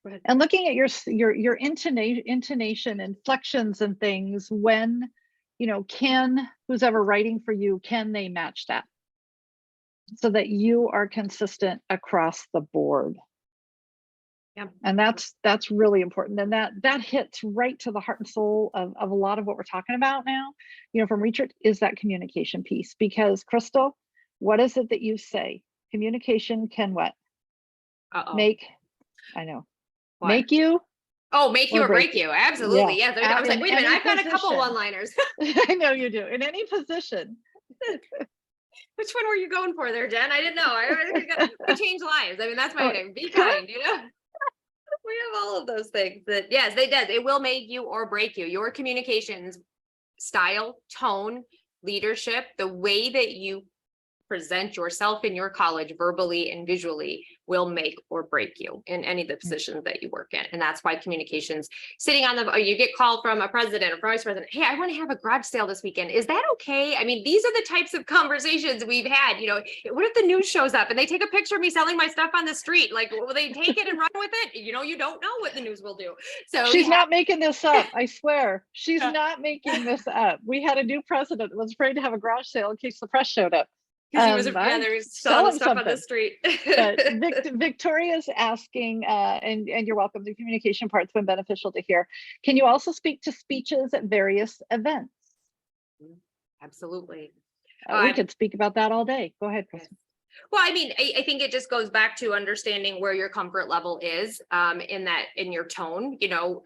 at your intonation, inflections and things, when, who's ever writing for you, can they match that so that you are consistent across the board? Yeah. And that's really important. And that hits right to the heart and soul of a lot of what we're talking about now, from Research, is that communication piece. Because Crystal, what is it that you say? Communication can what? Uh-oh. Make, I know, What? make you Oh, make you or or break you. Yeah. Absolutely. Yes. I was like, In wait a minute, any I've got a couple position. one-liners. I know you do. In any position. Which one were you going for there, Jen? I didn't know. We change lives. I mean, that's my Oh. name. Be kind, We have all of those things that, yes, they does. It will make you or break you. Your communications style, tone, leadership, the way that you present yourself in your college verbally and visually will make or break you in any of the positions that you work in. And that's why communications sitting on you get called from a president or vice president. Hey, I want to have a garage sale this weekend. Is that okay? I mean, these are the types of conversations we've had. What if the news shows up and they take a picture of me selling my stuff on the street? Like, will they take it and run with it? You don't know what the news will do. So She's not making this up. I swear. She's not making this up. We had a new president that was afraid to have a garage sale in case the press showed up. Because he was selling the stuff on the street. But Victoria's asking, and you're welcome, the communication part's been beneficial to hear. Can you also speak to speeches at various events? Absolutely. We could speak about that all day. Go ahead, Chris. Well, I mean, I think it just goes back to understanding where your comfort level is in your tone.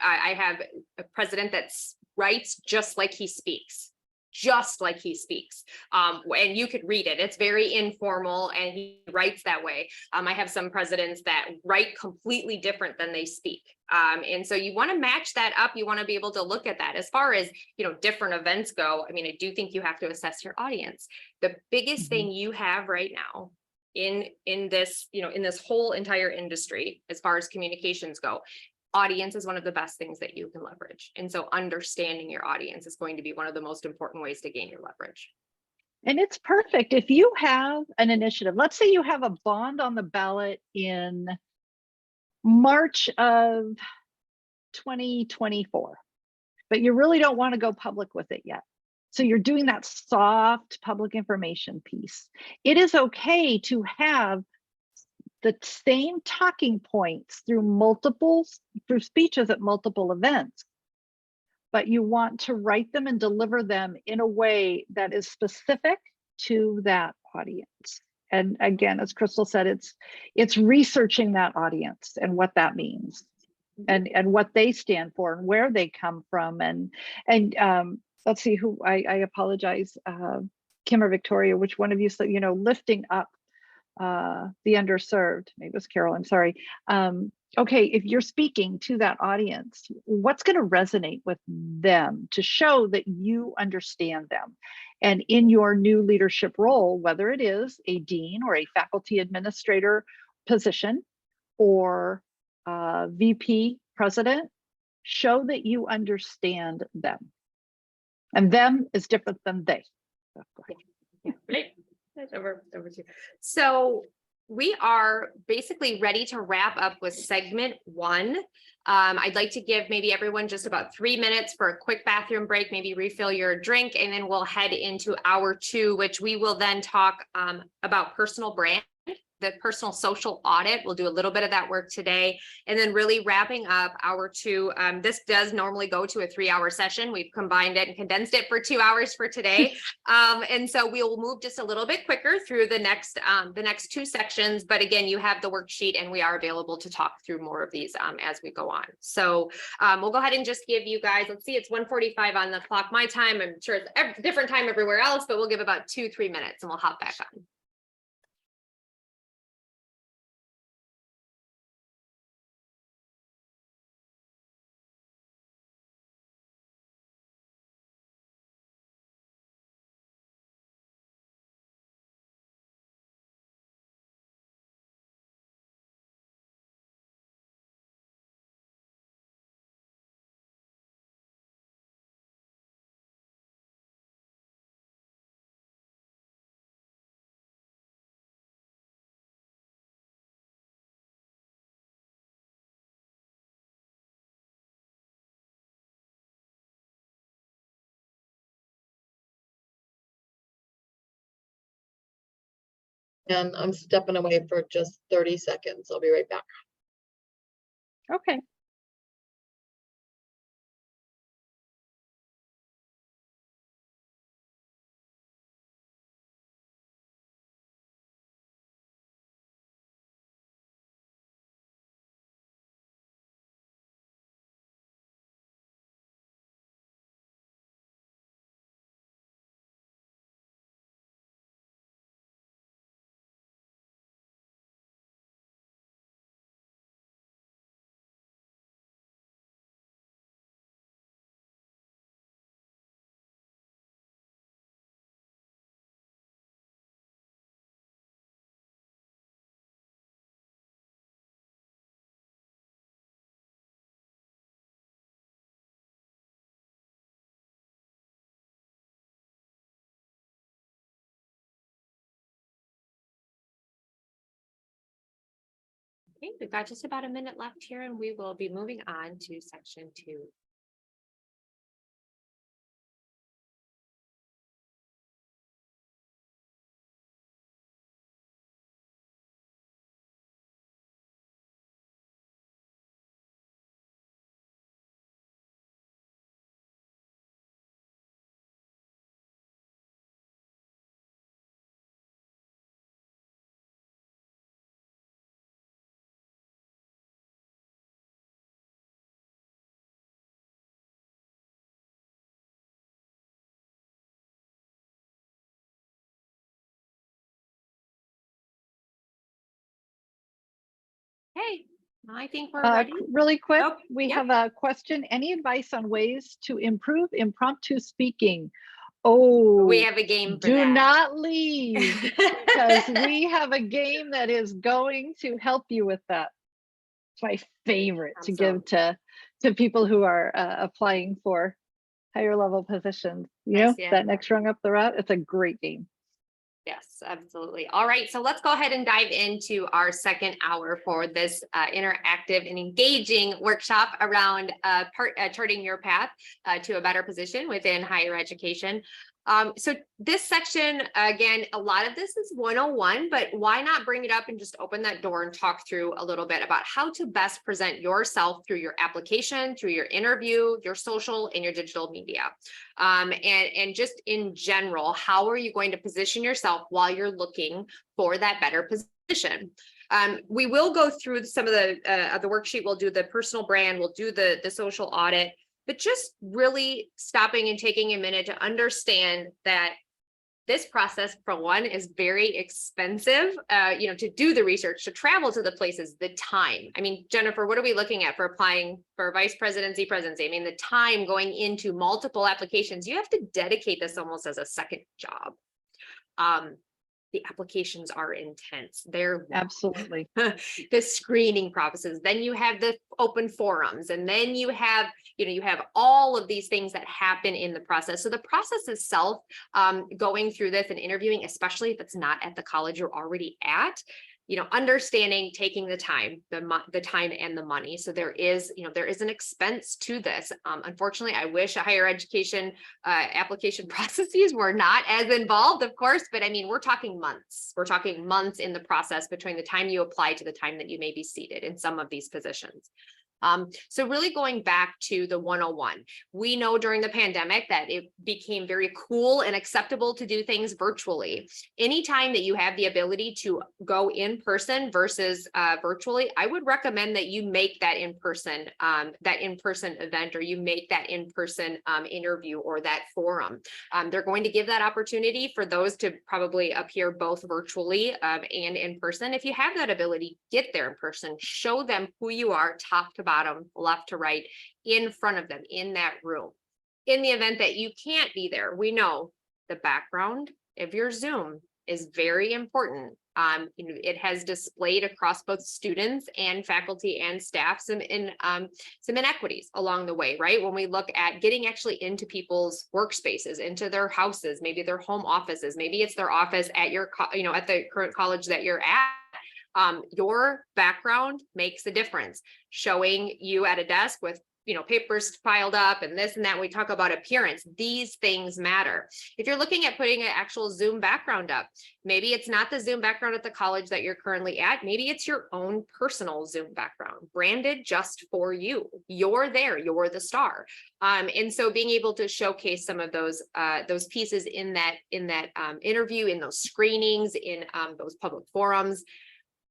I have a president that writes just like he speaks. And you could read it. It's very informal and he writes that way. I have some presidents that write completely different than they speak. And so you want to match that up. You want to be able to look at that. As far as, different events go, I mean, I do think you have to assess your audience. The biggest thing you have right now in this, in this whole entire industry, as far as communications go, audience is one of the best things that you can leverage. And so understanding your audience is going to be one of the most important ways to gain your leverage. And it's perfect. If you have an initiative, let's say you have a bond on the ballot in March of 2024, but you really don't want to go public with it yet. So you're doing that soft public information piece. It is okay to have the same talking points through speeches at multiple events, but you want to write them and deliver them in a way that is specific to that audience. And again, as Crystal said, it's researching that audience and what that means, and what they stand for and where they come from. And let's see who I apologize, Kim or Victoria, which one of you said, lifting up the underserved. Maybe it was Carol, I'm sorry. Okay, if you're speaking to that audience, what's going to resonate with them to show that you understand them? And in your new leadership role, whether it is a dean or a faculty administrator position or VP president, show that you understand them. And them is different than they. Yeah, right. Over to you. So we are basically ready to wrap up with segment 1. I'd like to give maybe everyone just about 3 minutes for a quick bathroom break, maybe refill your drink, and then we'll head into hour 2, which we will then talk about personal brand, the personal social audit. We'll do a little bit of that work today, and then really wrapping up hour 2. This does normally go to a 3-hour session. We've combined it and condensed it for 2 hours for today. And so we will move just a little bit quicker through the next 2 sections. But again, you have the worksheet and we are available to talk through more of these as we go on. So we'll go ahead and just give you guys, let's see, it's 1:45 on the clock, my time. I'm sure it's a different time everywhere else, but we'll give about 2-3 minutes and we'll hop back on. And I'm stepping away for just 30 seconds. I'll be right back. Okay. Okay, we've got just about a minute left here and we will be moving on to section 2. Okay, I think we're ready. Really quick, Oh, we yep. have a question. Any advice on ways to improve impromptu speaking? Oh, We have a game for do that. not leave, because we have a game that is going to help you with that. It's my favorite to give to people who are applying for higher level positions. You know, yeah. that next rung up the route. It's a great game. Yes, absolutely. All right, so let's go ahead and dive into our second hour for this interactive and engaging workshop around charting your path to a better position within higher education. So this section, again, a lot of this is 101, but why not bring it up and just open that door and talk through a little bit about how to best present yourself through your application, through your interview, your social, and your digital media. And just in general, how are you going to position yourself while you're looking for that better position? We will go through some of the worksheet. We'll do the personal brand, we'll do the social audit, but just really stopping and taking a minute to understand that this process, for one, is very expensive, to do the research, to travel to the places, the time. I mean, Jennifer, what are we looking at for applying for vice presidency? I mean, the time going into multiple applications, you have to dedicate this almost as a second job. The applications are intense. They're long. Absolutely. The screening processes, then you have the open forums, and then you have all of these things that happen in the process. So the process itself, going through this and interviewing, especially if it's not at the college you're already at, understanding, taking the time, the time and the money. So there is an expense to this. Unfortunately, I wish higher education application processes were not as involved, of course, but I mean, we're talking months. We're talking months in the process between the time you apply to the time that you may be seated in some of these positions. So really going back to the 101, we know during the pandemic that it became very cool and acceptable to do things virtually. Anytime that you have the ability to go in person versus virtually, I would recommend that you make that in-person event, or you make that in-person interview or that forum. They're going to give that opportunity for those to probably appear both virtually and in person. If you have that ability, get there in person, show them who you are, top to bottom, left to right, in front of them in that room. In the event that you can't be there, we know the background of your Zoom is very important. It has displayed across both students and faculty and staff some inequities along the way, right? When we look at getting actually into people's workspaces, into their houses, maybe their home offices, maybe it's their office at your, at the current college that you're at. Your background makes a difference. Showing you at a desk with papers piled up and this and that. We talk about appearance. These things matter. If you're looking at putting an actual Zoom background up, maybe it's not the Zoom background at the college that you're currently at. Maybe it's your own personal Zoom background, branded just for you. You're there, you're the star. And so being able to showcase some of those pieces in that interview, in those screenings, in those public forums.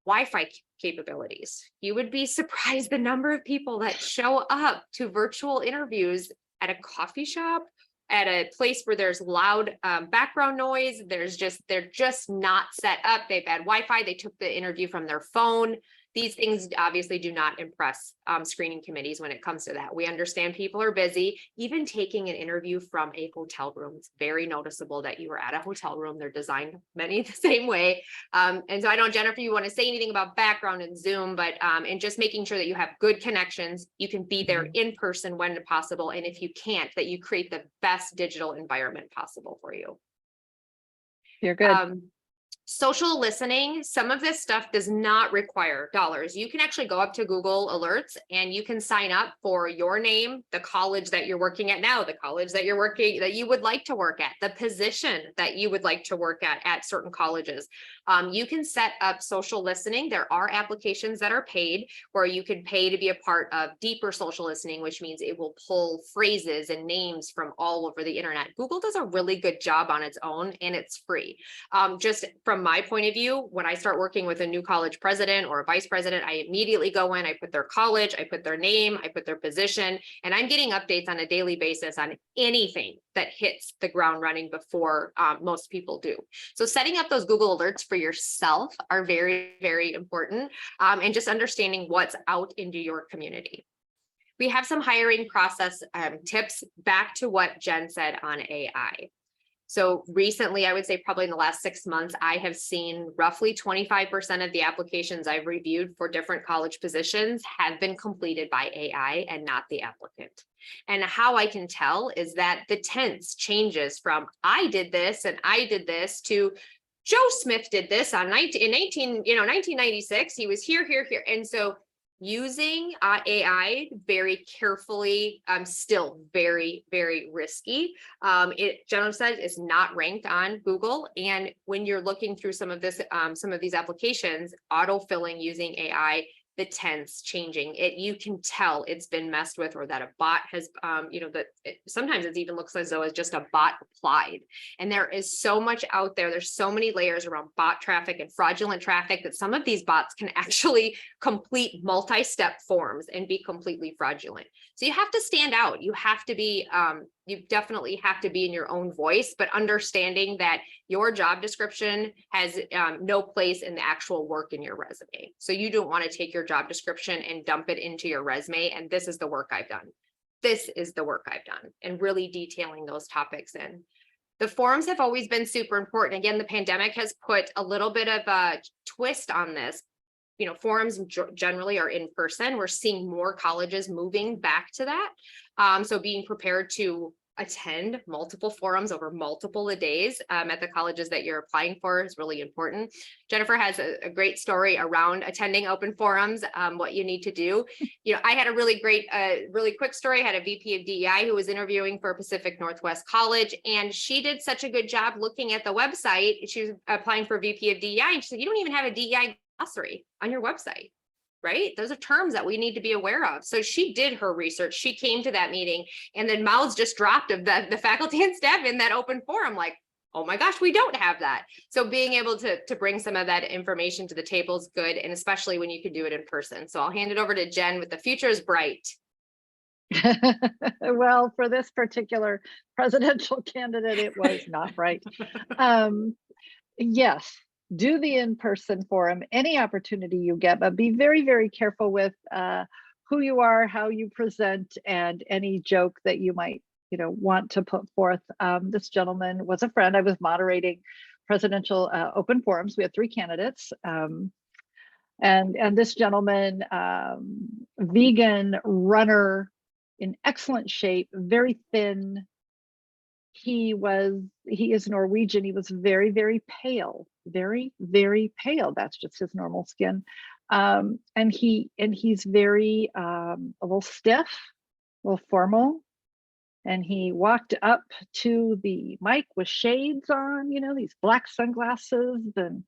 Wi-Fi capabilities. You would be surprised the number of people that show up to virtual interviews at a coffee shop, at a place where there's loud background noise. They're just not set up. They've had Wi-Fi. They took the interview from their phone. These things obviously do not impress screening committees when it comes to that. We understand people are busy. Even taking an interview from a hotel room, it's very noticeable that you were at a hotel room. They're designed many the same way. And so I don't, Jennifer, you want to say anything about background and Zoom, but and just making sure that you have good connections. You can be there in person when possible. And if you can't, that you create the best digital environment possible for you. You're good. Social listening, some of this stuff does not require dollars. You can actually go up to Google Alerts and you can sign up for your name, the college that you're working at now, the college that you would like to work at, the position that you would like to work at certain colleges. You can set up social listening. There are applications that are paid where you can pay to be a part of deeper social listening, which means it will pull phrases and names from all over the internet. Google does a really good job on its own and it's free. Just from my point of view, when I start working with a new college president or a vice president, I immediately go in, I put their college, I put their name, I put their position, and I'm getting updates on a daily basis on anything that hits the ground running before most people do. So setting up those Google alerts for yourself are very, very important, and just understanding what's out into your community. We have some hiring process tips back to what Jen said on AI. So recently, I would say probably in the last 6 months, I have seen roughly 25% of the applications I've reviewed for different college positions have been completed by AI and not the applicant. And how I can tell is that the tense changes from I did this and I did this to Joe Smith did this in 1996. He was here. And so using AI very carefully, still very, very risky. General said is not ranked on Google. And when you're looking through some of these applications, autofilling using AI, the tense changing it, you can tell it's been messed with, or that a bot has, sometimes it even looks as though it's just a bot applied. And there is so much out there. There's so many layers around bot traffic and fraudulent traffic that some of these bots can actually complete multi-step forms and be completely fraudulent. So you have to stand out. You have to be, you definitely have to be in your own voice, but understanding that your job description has no place in the actual work in your resume. So you don't want to take your job description and dump it into your resume. And this is the work I've done. This is the work I've done, and really detailing those topics in. The forums have always been super important. Again, the pandemic has put a little bit of a twist on this. Forums generally are in person. We're seeing more colleges moving back to that. So being prepared to attend multiple forums over multiple days at the colleges that you're applying for is really important. Jennifer has a great story around attending open forums, what you need to do. I had a really great, really quick story. I had a VP of DEI who was interviewing for Pacific Northwest College, and she did such a good job looking at the website. She was applying for VP of DEI, and she said, "You don't even have a DEI glossary on your website." Right? Those are terms that we need to be aware of. So she did her research. She came to that meeting, and then mouths just dropped of the faculty and staff in that open forum, like, oh my gosh, we don't have that. So being able to bring some of that information to the table is good, and especially when you can do it in person. So I'll hand it over to Jen with the future is bright. Well, for this particular presidential candidate, it was not right. Yes. Do the in-person forum, any opportunity you get, but be very, very careful with who you are, how you present, and any joke that you might, want to put forth. This gentleman was a friend. I was moderating presidential open forums. We had 3 candidates, and this gentleman, vegan runner, in excellent shape, very thin. He is Norwegian. He was very, very pale, very, very pale. That's just his normal skin. And he's very, a little stiff, a little formal. And he walked up to the mic with shades on, you know, these black sunglasses. And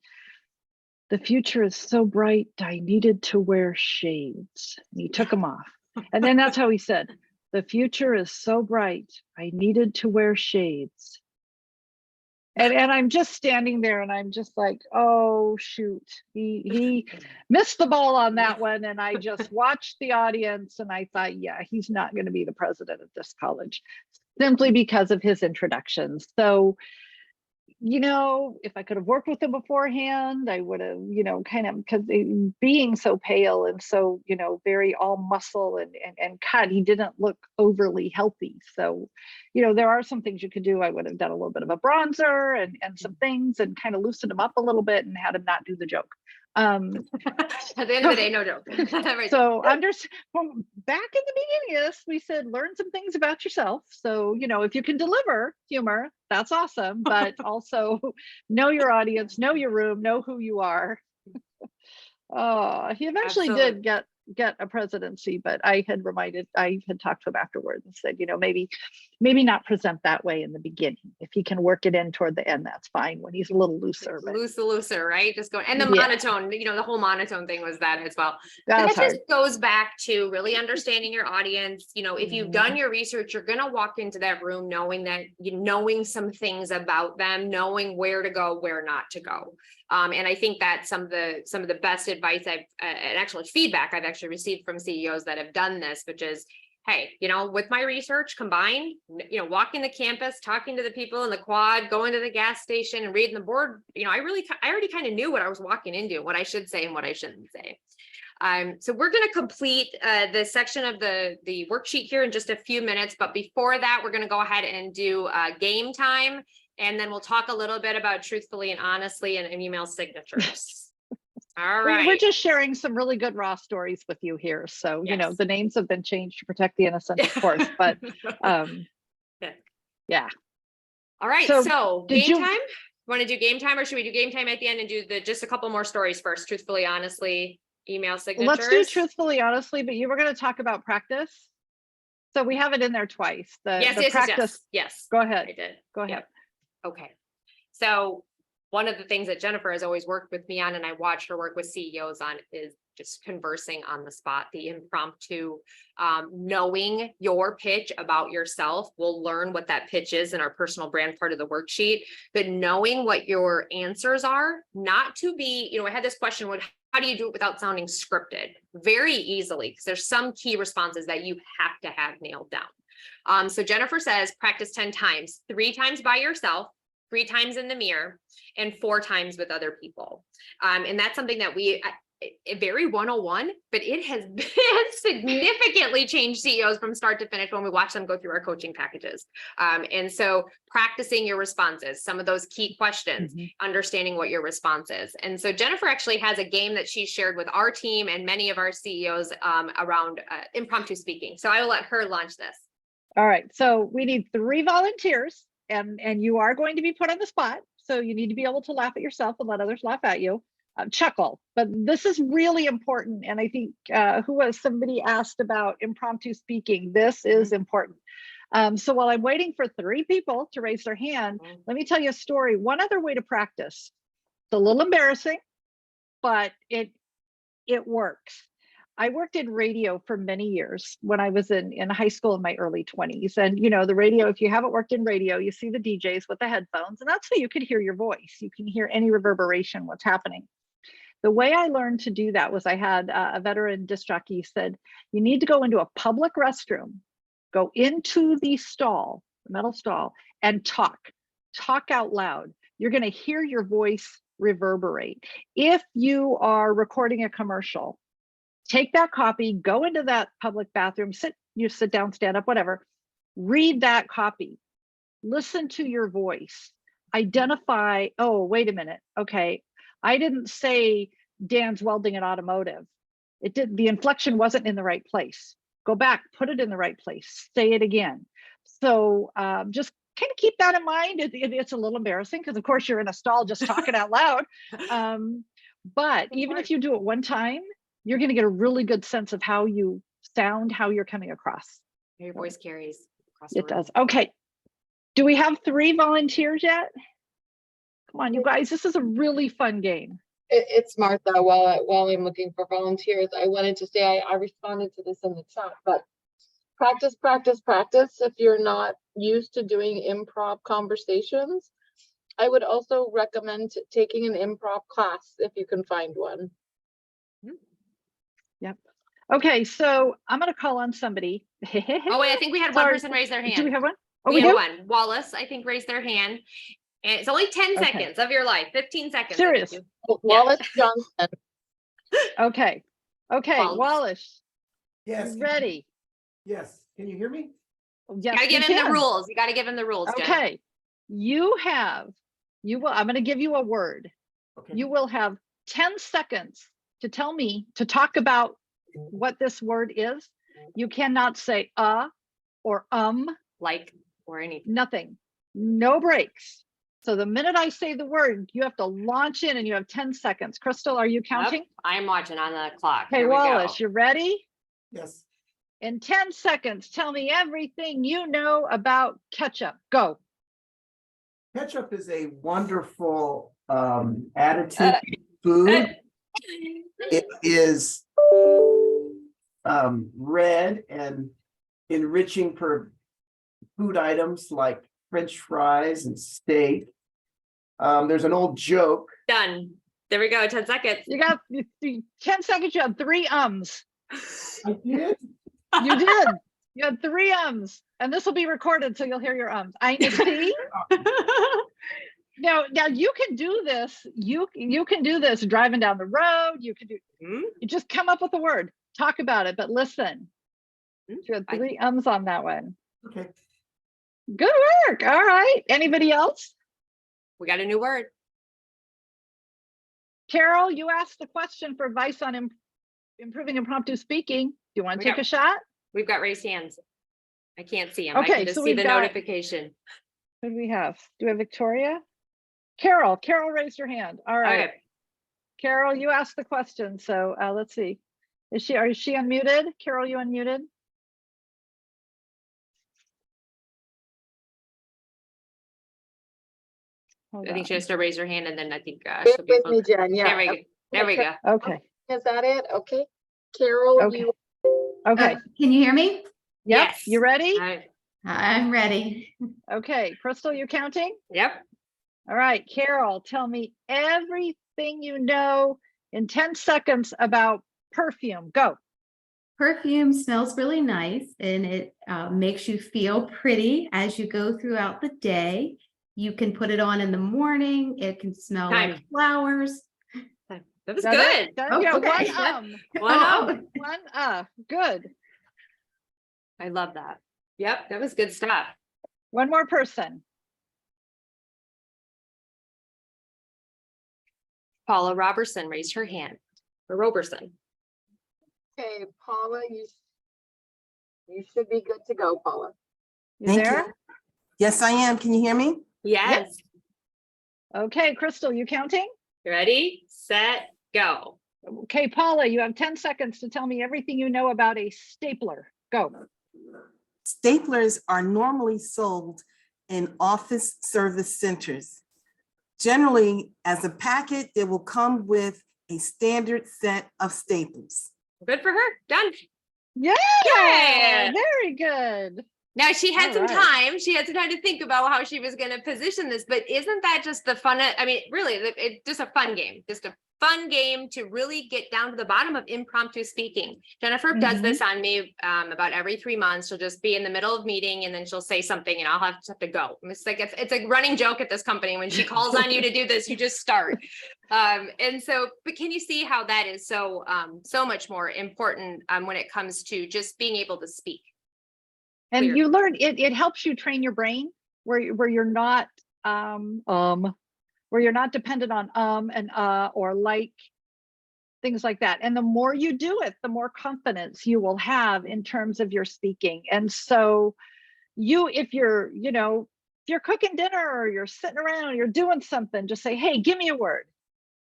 the future is so bright, I needed to wear shades. And he took them off. And then that's how he said, the future is so bright, I needed to wear shades. And I'm just standing there and I'm just like, oh, shoot. He missed the ball on that one. And I just watched the audience and I thought, yeah, he's not going to be the president of this college simply because of his introductions. So, you know, if I could have worked with him beforehand, I would have, you know, kind of, because being so pale and so, you know, very all muscle and cut, he didn't look overly healthy. So, you know, there are some things you could do. I would have done a little bit of a bronzer and some things and kind of loosened him up a little bit and had him not do the joke. At the end of the day, no joke. Right. So back in the beginning, yes, we said, learn some things about yourself. So, you know, if you can deliver humor, that's awesome. But also know your audience, know your room, know who you are. He eventually did get a presidency, but I had talked to him afterwards and said, you know, maybe not present that way in the beginning. If he can work it in toward the end, that's fine when he's a little looser. But Looser, right? Just going, and the monotone, you know, the whole monotone thing was that as well. That just goes back to really understanding your audience. You know, if you've done your research, you're going to walk into that room knowing that knowing some things about them, knowing where to go, where not to go. And I think that's some of the best advice and actually feedback I've actually received from CEOs that have done this, which is, hey, you know, with my research combined, you know, walking the campus, talking to the people in the quad, going to the gas station and reading the board, you know, I already kind of knew what I was walking into, what I should say and what I shouldn't say. So we're going to complete the section of the worksheet here in just a few minutes. But before that, we're going to go ahead and do game time. And then we'll talk a little bit about truthfully and honestly and email signatures. All right. We're just sharing some really good raw stories with you here. So, you know, the names have been changed to protect the innocent, of course, but yeah. All right. So game time. Want to do game time or should we do game time at the end and do just a couple more stories first? Truthfully, honestly, email signatures. Let's do truthfully, honestly, but you were going to talk about practice. So we have it in there twice. Yes. Go ahead. I did. Go ahead. Yep. Okay. So one of the things that Jennifer has always worked with me on, and I watched her work with CEOs on, is just conversing on the spot, the impromptu, knowing your pitch about yourself. We'll learn what that pitch is in our personal brand part of the worksheet, but knowing what your answers are, not to be, you know, I had this question, how do you do it without sounding scripted? Very easily, because there's some key responses that you have to have nailed down. So Jennifer says, practice 10 times, 3 times by yourself, 3 times in the mirror, and 4 times with other people. And that's something that very 101, but it has significantly changed CEOs from start to finish when we watch them go through our coaching packages. And so practicing your responses, some of those key questions, understanding what your response is. And so Jennifer actually has a game that she shared with our team and many of our CEOs around impromptu speaking. So I will let her launch this. All right. So we need 3 volunteers. And you are going to be put on the spot. So you need to be able to laugh at yourself and let others laugh at you, chuckle. But this is really important. And I think somebody asked about impromptu speaking. This is important. So while I'm waiting for 3 people to raise their hand, let me tell you a story. One other way to practice. It's a little embarrassing, but it works. I worked in radio for many years when I was in high school in my early 20s. And, you know, the radio, if you haven't worked in radio, you see the DJs with the headphones, and that's how you could hear your voice. You can hear any reverberation, what's happening. The way I learned to do that was I had a veteran disc jockey said, you need to go into a public restroom, go into the stall, the metal stall, and talk out loud. You're going to hear your voice reverberate. If you are recording a commercial, take that copy, go into that public bathroom, sit down, stand up, whatever, read that copy, listen to your voice, identify, oh, wait a minute. Okay. I didn't say Dan's Welding and Automotive. The inflection wasn't in the right place. Go back, put it in the right place, say it again. So just kind of keep that in mind. It's a little embarrassing because of course you're in a stall just talking out loud. But even if you do it one time, you're going to get a really good sense of how you sound, how you're coming across. Your voice carries across the It room. does. Okay. Do we have 3 volunteers yet? Come on, you guys, this is a really fun game. It's Martha. While I'm looking for volunteers, I wanted to say I responded to this in the chat, but practice, practice, practice. If you're not used to doing improv conversations, I would also recommend taking an improv class if you can find one. Okay, so I'm going to call on somebody. Oh, wait, I think we had one Sorry. person raise their hand. Do we have one? Oh, We we have do? one. Wallace, I think, raised their hand. And it's only 10 Okay. seconds of your life, 15 seconds. I think Serious? you- Wallace Johnson. Okay. Okay, Wallace. Wallace, Yes. you ready? Yes. Can you hear me? Yes, Gotta give we him the can. rules. You gotta give him the rules, Jen. Okay. I'm going to give you a word. Okay. You will have 10 seconds to tell me to talk about what this word is. You cannot say or Like, or anything. nothing, no breaks. So the minute I say the word, you have to launch in and you have 10 seconds. Crystal, are you counting? Yep, I'm watching on the clock. Okay, Here we go. Wallace, you ready? Yes. In 10 seconds, tell me everything you know about ketchup. Go. Ketchup is a wonderful additive food. It is red and enriching for food items like French fries and steak. There's an old joke. Done. There we go, 10 seconds. You got 10 seconds, you had 3 ums. I did. You did. You had 3 ums. And this will be recorded, so you'll hear your ums. I see. Now you can do this. You can do this driving down the road. You can do. You just come up with a word. Talk about it, but listen. You had 3 ums on that one. Okay. Good work. All right. Anybody else? We got a new word. Carol, you asked the question for advice on improving impromptu speaking. Do you want to take a shot? We've got raised hands. I can't see them. I Okay, can just so see we've the got- notification. Who do we have? Do we have Victoria? Carol raised her hand. All right. Okay. Carol, you asked the question, so let's see. Is she unmuted? Carol, you unmuted? Hold I think she on. has to raise her hand and then I think Bear she'll be with me, fine. Jen. Yeah. There we go. There we go. Okay, Is that it? Okay. Carol, Okay. you okay. Can you hear me? Yep, Yes. you ready? I'm ready. Okay, Crystal, you counting? Yep. All right, Carol, tell me everything you know in 10 seconds about perfume. Go. Perfume smells really nice and it makes you feel pretty as you go throughout the day. You can put it on in the morning. It can smell like Time. flowers. That was Now good. Oh, yeah, okay. One good. I love that. Yep, that was good stuff. One more person. Paula Robertson raised her hand. Or Roberson. okay, Paula, you should be good to go, Paula. You Thank there? you. Yes, I am. Can you hear me? Yes. Okay, Crystal, you counting? Ready, set, go. Okay, Paula, you have 10 seconds to tell me everything you know about a stapler. Go. Staplers are normally sold in office service centers. Generally, as a packet, they will come with a standard set of staples. Good for her. Done. Yeah, Yay! very good. Now she had All some right. time. She had some time to think about how she was going to position this, but isn't that just the fun? I mean, really, it's just a fun game. Just a fun game to really get down to the bottom of impromptu speaking. Jennifer does this on me about every 3 months. She'll just be in the middle of meeting and then she'll say something and I'll have to go. It's like it's a running joke at this company. When she calls on you to do this, you just start. And so, but can you see how that is so much more important when it comes to just being able to speak? And Clear. you learn it helps you train your brain where you're not where you're not dependent on and or like things like that. And the more you do it, the more confidence you will have in terms of your speaking. And so if you're cooking dinner or you're sitting around, you're doing something, just say, hey, give me a word,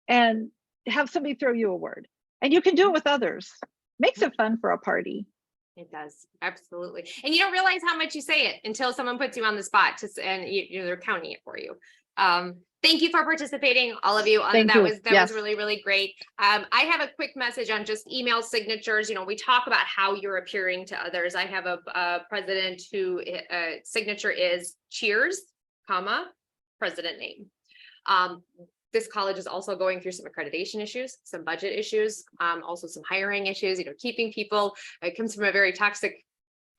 and have somebody throw you a word. And you can do it with others. Makes it fun for a party. It does, absolutely. And you don't realize how much you say it until someone puts you on the spot and they're counting it for you. Thank you for participating, all of you. Thank That you. was Yes. really, really great. I have a quick message on just email signatures. You know, we talk about how you're appearing to others. I have a president who signature is cheers, comma, president name. This college is also going through some accreditation issues, some budget issues, also some hiring issues, you know, keeping people. It comes from a very toxic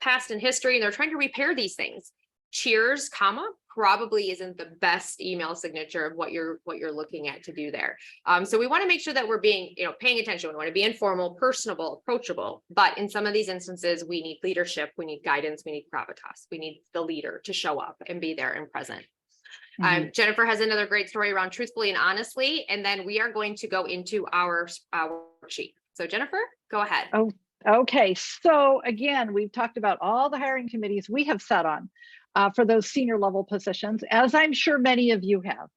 past in history, and they're trying to repair these things. Cheers, comma, probably isn't the best email signature of what you're looking at to do there. So we want to make sure that we're being, you know, paying attention. We want to be informal, personable, approachable. But in some of these instances, we need leadership, we need guidance, we need gravitas, we need the leader to show up and be there and present. Jennifer has another great story around truthfully and honestly, and then we are going to go into our worksheet. So Jennifer, go ahead. Okay, so again, we've talked about all the hiring committees we have sat on for those senior level positions, as I'm sure many of you have.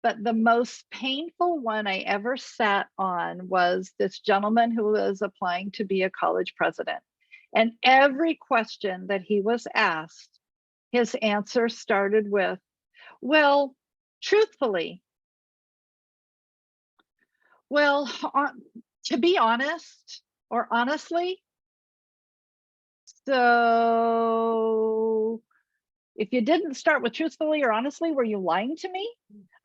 But the most painful one I ever sat on was this gentleman who was applying to be a college president. And every question that he was asked, his answer started with, well, truthfully, well, to be honest, or honestly. So if you didn't start with truthfully or honestly, were you lying to me?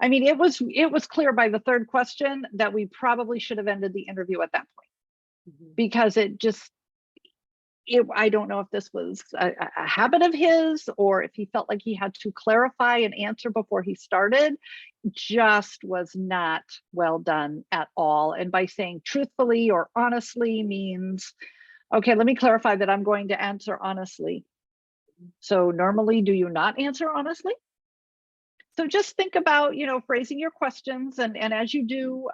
I mean, it was clear by the third question that we probably should have ended the interview at that point, because it just, I don't know if this was a habit of his or if he felt like he had to clarify an answer before he started. Just was not well done at all. And by saying truthfully or honestly means, okay, let me clarify that I'm going to answer honestly. So normally, do you not answer honestly? So just think about, you know, phrasing your questions, and as you do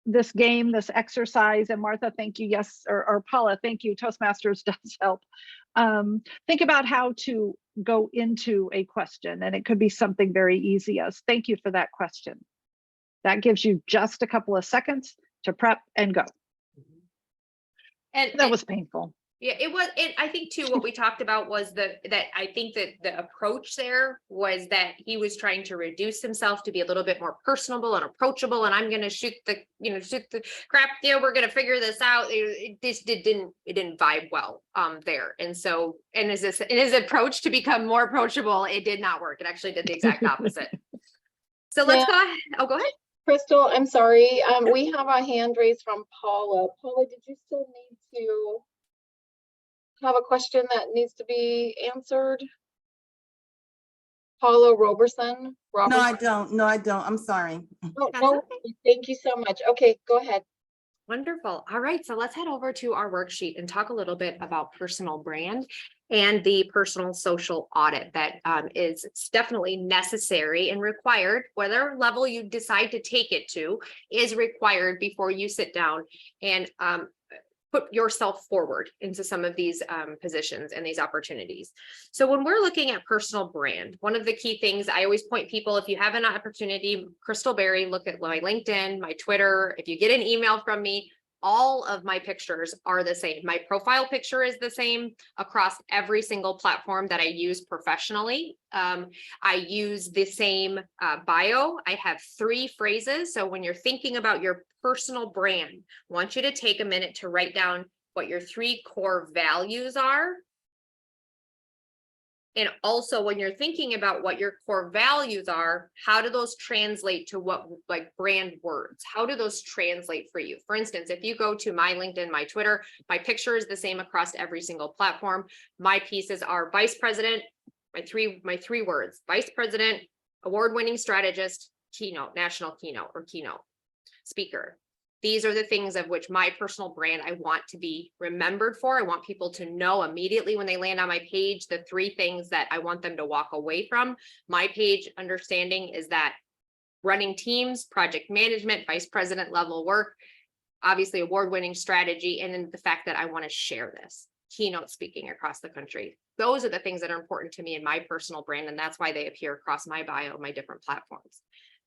this game, this exercise, and Martha, thank you. Yes, or Paula, thank you. Toastmasters does help. Think about how to go into a question, and it could be something very easy as thank you for that question. That gives you just a couple of seconds to prep and go. And that was painful. Yeah, it was. I think too, what we talked about was that I think that the approach there was that he was trying to reduce himself to be a little bit more personable and approachable. And I'm going to shoot the crap. Yeah, we're going to figure this out. It didn't vibe well there. And so, and in his approach to become more approachable, it did not work. It actually did the exact opposite. So let's go ahead. Oh, go ahead. Crystal, I'm sorry. We have a hand raised from Paula. Paula, did you still need to have a question that needs to be answered? Paula Roberson? No, I don't. No, I don't. I'm sorry. Oh, no, okay. Thank you so much. Okay, go ahead. Wonderful. All right, so let's head over to our worksheet and talk a little bit about personal brand and the personal social audit that is definitely necessary and required. Whatever level you decide to take it to is required before you sit down and put yourself forward into some of these positions and these opportunities. So when we're looking at personal brand, one of the key things I always point people, if you have an opportunity, Crystal Berry, look at my LinkedIn, my Twitter. If you get an email from me, all of my pictures are the same. My profile picture is the same across every single platform that I use professionally. I use the same bio. I have 3 phrases. So when you're thinking about your personal brand, I want you to take a minute to write down what your 3 core values are. And also when you're thinking about what your core values are, how do those translate to what, like, brand words? How do those translate for you? For instance, if you go to my LinkedIn, my Twitter, my picture is the same across every single platform. My pieces are vice president, my three words, vice president, award-winning strategist, keynote, national keynote or keynote speaker. These are the things of which my personal brand I want to be remembered for. I want people to know immediately when they land on my page, the 3 things that I want them to walk away from. My page understanding is that running teams, project management, vice president level work, obviously award-winning strategy, and then the fact that I want to share this, keynote speaking across the country. Those are the things that are important to me in my personal brand, and that's why they appear across my bio, my different platforms.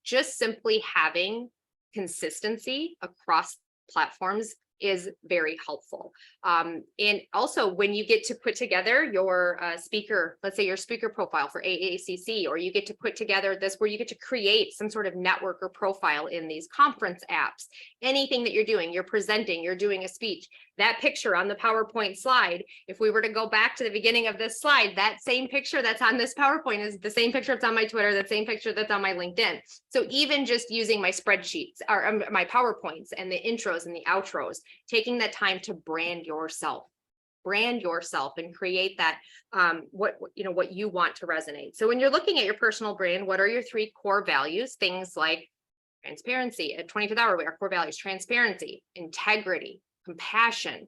Just simply having consistency across platforms is very helpful. And also when you get to put together your speaker, let's say your speaker profile for AACC, or you get to put together this where you get to create some sort of network or profile in these conference apps, anything that you're doing, you're presenting, you're doing a speech, that picture on the PowerPoint slide, if we were to go back to the beginning of this slide, that same picture that's on this PowerPoint is the same picture that's on my Twitter, that same picture that's on my LinkedIn. So even just using my spreadsheets or my PowerPoints and the intros and the outros, taking that time to brand yourself and create that what you want to resonate. So when you're looking at your personal brand, what are your 3 core values? Things like transparency. At 25th Hour, our core values: transparency, integrity, compassion,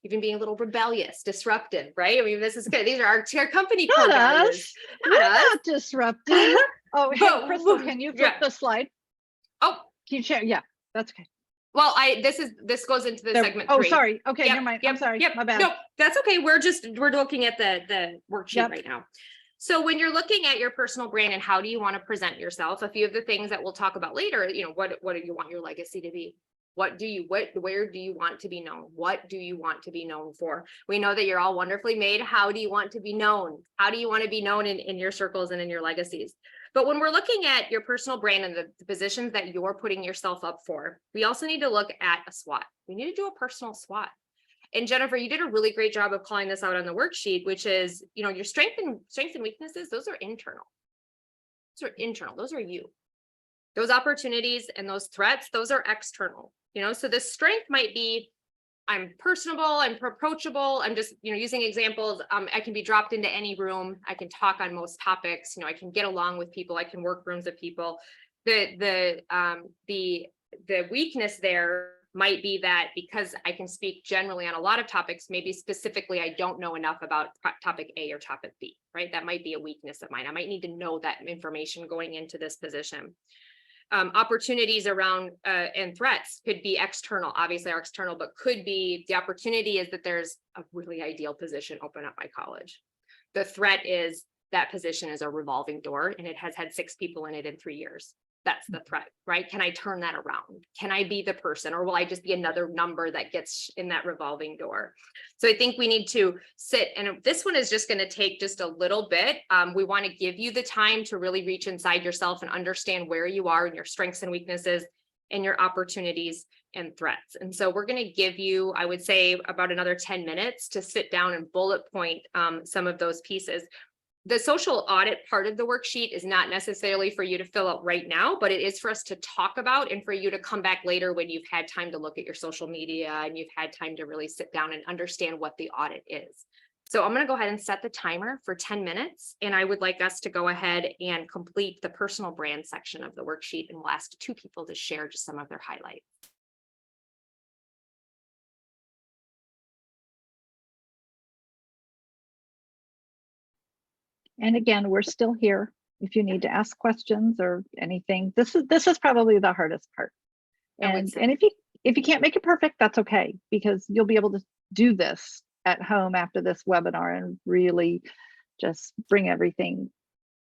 even being a little rebellious, disruptive, right? I mean, this is good. These are our company core Not values. us. We're not disruptive. Oh, hey, But- Crystal, can you flip yeah. the slide? Oh, Can you share? Yeah, that's okay. well, this goes into the There- segment oh, 3. sorry. Okay, Yep, never mind. yep, I'm sorry. Yep. My bad. No, that's okay. We're looking at the worksheet Yep. right now. So when you're looking at your personal brand and how do you want to present yourself, a few of the things that we'll talk about later, what do you want your legacy to be? Where do you want to be known? What do you want to be known for? We know that you're all wonderfully made. How do you want to be known? How do you want to be known in your circles and in your legacies? But when we're looking at your personal brand and the positions that you're putting yourself up for, we also need to look at a SWOT. We need to do a personal SWOT. And Jennifer, you did a really great job of calling this out on the worksheet, which is, your strengths and weaknesses, those are internal. Those are you. Those opportunities and those threats, those are external. So the strength might be, I'm personable, I'm approachable, I'm just, using examples. I can be dropped into any room. I can talk on most topics. I can get along with people. I can work rooms with people. The weakness there might be that because I can speak generally on a lot of topics, maybe specifically, I don't know enough about topic A or topic B, right? That might be a weakness of mine. I might need to know that information going into this position. Opportunities around and threats could be external, obviously are external, but could be the opportunity is that there's a really ideal position open at my college. The threat is that position is a revolving door and it has had 6 people in it in 3 years. That's the threat, right? Can I turn that around? Can I be the person, or will I just be another number that gets in that revolving door? So I think we need to sit, and this one is just going to take just a little bit. We want to give you the time to really reach inside yourself and understand where you are and your strengths and weaknesses and your opportunities and threats. And so we're going to give you, I would say, about another 10 minutes to sit down and bullet point some of those pieces. The social audit part of the worksheet is not necessarily for you to fill out right now, but it is for us to talk about and for you to come back later when you've had time to look at your social media and you've had time to really sit down and understand what the audit is. So I'm going to go ahead and set the timer for 10 minutes. And I would like us to go ahead and complete the personal brand section of the worksheet. And we'll ask 2 people to share just some of their highlights. And again, we're still here if you need to ask questions or anything. This is probably the hardest part. And if you can't make it perfect, that's okay, because you'll be able to do this at home after this webinar and really just bring everything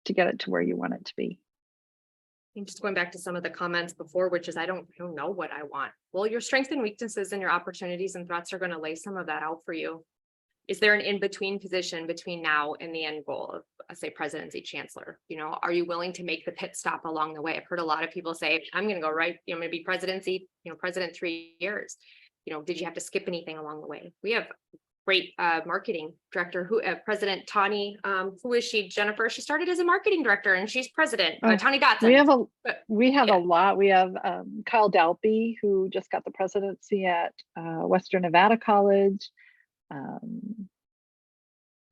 to get it to where you want it to be. And just going back to some of the comments before, which is I don't know what I want. Well, your strengths and weaknesses and your opportunities and threats are going to lay some of that out for you. Is there an in-between position between now and the end goal of, say, presidency, chancellor? Are you willing to make the pit stop along the way? I've heard a lot of people say, I'm going to go right, I'm going to be presidency, president 3 years. Did you have to skip anything along the way? We have great marketing director, President Tani, who is she, Jennifer? She started as a marketing director and she's president, Tani Dotson. We have a lot. We have Kyle Dalby, who just got the presidency at Western Nevada College.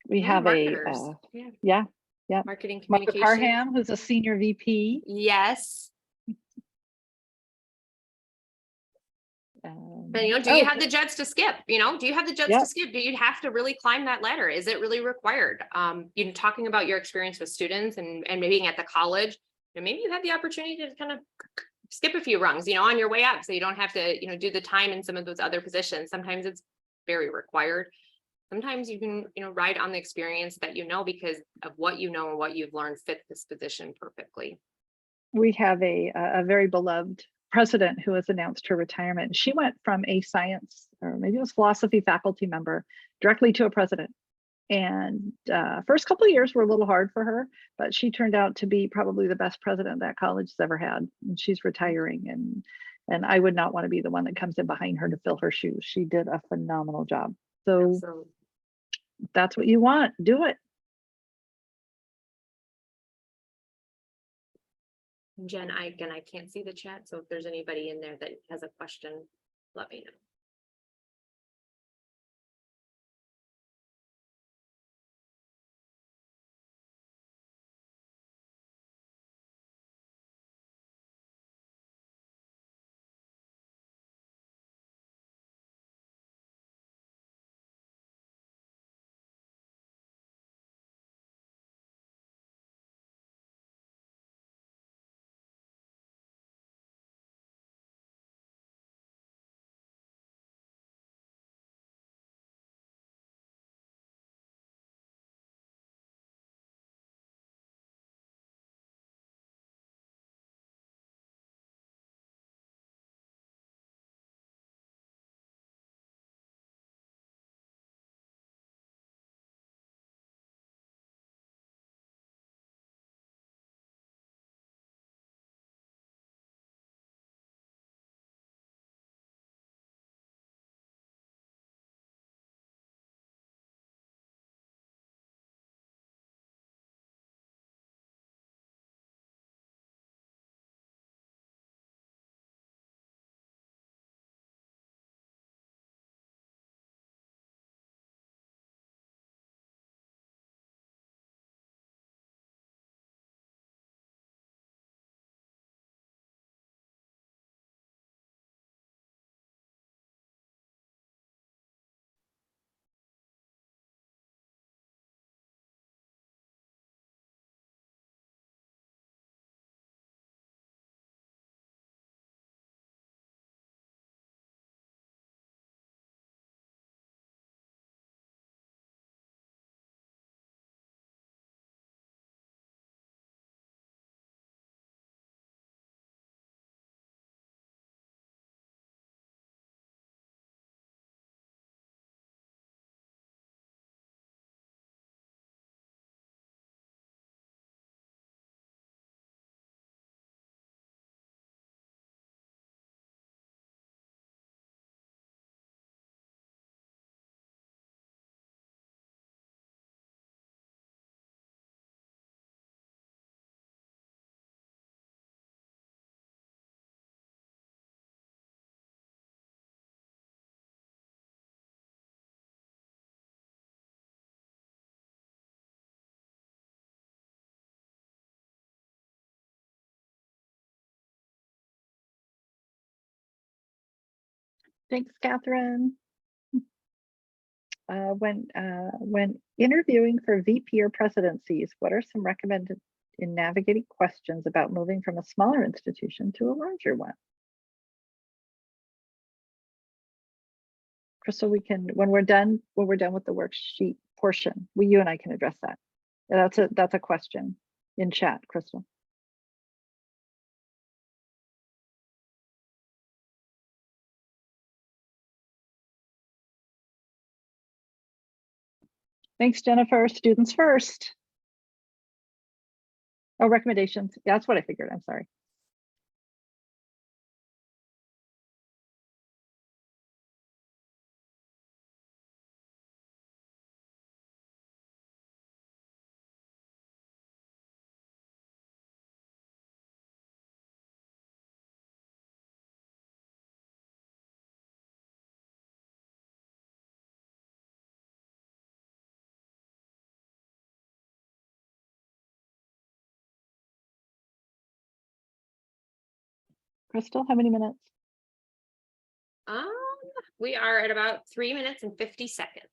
We have marketers. Marketing Michael communication. Parham, who's a senior VP. Yes. And do you have the jets to skip? Do you have the jets Yep. to skip? Do you have to really climb that ladder? Is it really required? Talking about your experience with students and maybe being at the college, and maybe you have the opportunity to kind of skip a few rungs, on your way up, so you don't have to, do the time in some of those other positions. Sometimes it's very required. Sometimes you can, ride on the experience that because of what you know and what you've learned fit this position perfectly. we have a very beloved president who has announced her retirement. She went from a science, or maybe it was philosophy faculty member, directly to a president. And first couple of years were a little hard for her, but she turned out to be probably the best president that college has ever had. And she's retiring, and I would not want to be the one that comes in behind her to fill her shoes. She did a phenomenal job. So So that's what you want. Do it. Jen, I can't see the chat. So if there's anybody in there that has a question, let me know. Thanks, Catherine. When interviewing for VP or presidencies, what are some recommended in navigating questions about moving from a smaller institution to a larger one? Crystal, we can, when we're done with the worksheet portion, you and I can address that. That's a question in chat, Crystal. Thanks, Jennifer. Students first. Oh, recommendations. Yeah, that's what I figured. I'm sorry. Crystal, how many minutes? We are at about 3 minutes and 50 seconds.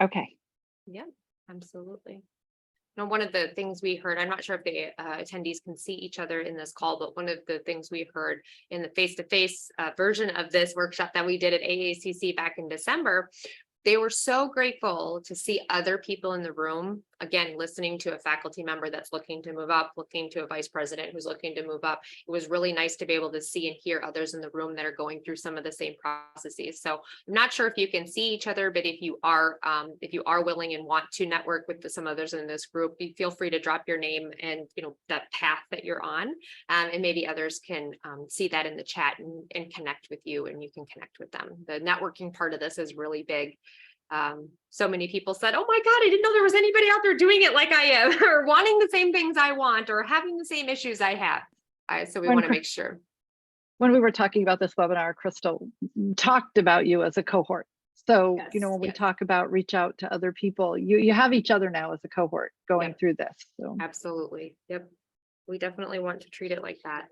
Okay. Yeah, absolutely. Now, one of the things we heard, I'm not sure if the attendees can see each other in this call, but one of the things we heard in the face-to-face version of this workshop that we did at AACC back in December, they were so grateful to see other people in the room again, listening to a faculty member that's looking to move up, looking to a vice president who's looking to move up. It was really nice to be able to see and hear others in the room that are going through some of the same processes. So I'm not sure if you can see each other, but if you are willing and want to network with some others in this group, feel free to drop your name and, you know, that path that you're on. And maybe others can see that in the chat and connect with you, and you can connect with them. The networking part of this is really big. So many people said, oh my God, I didn't know there was anybody out there doing it like I am, or wanting the same things I want, or having the same issues I have. So we want to make sure. When we were talking about this webinar, Crystal talked about you as a cohort. So, Yes, you know, when we yes. talk about reach out to other people, you have each other now as a cohort going Yep. through this. So Absolutely. Yep. We definitely want to treat it like that.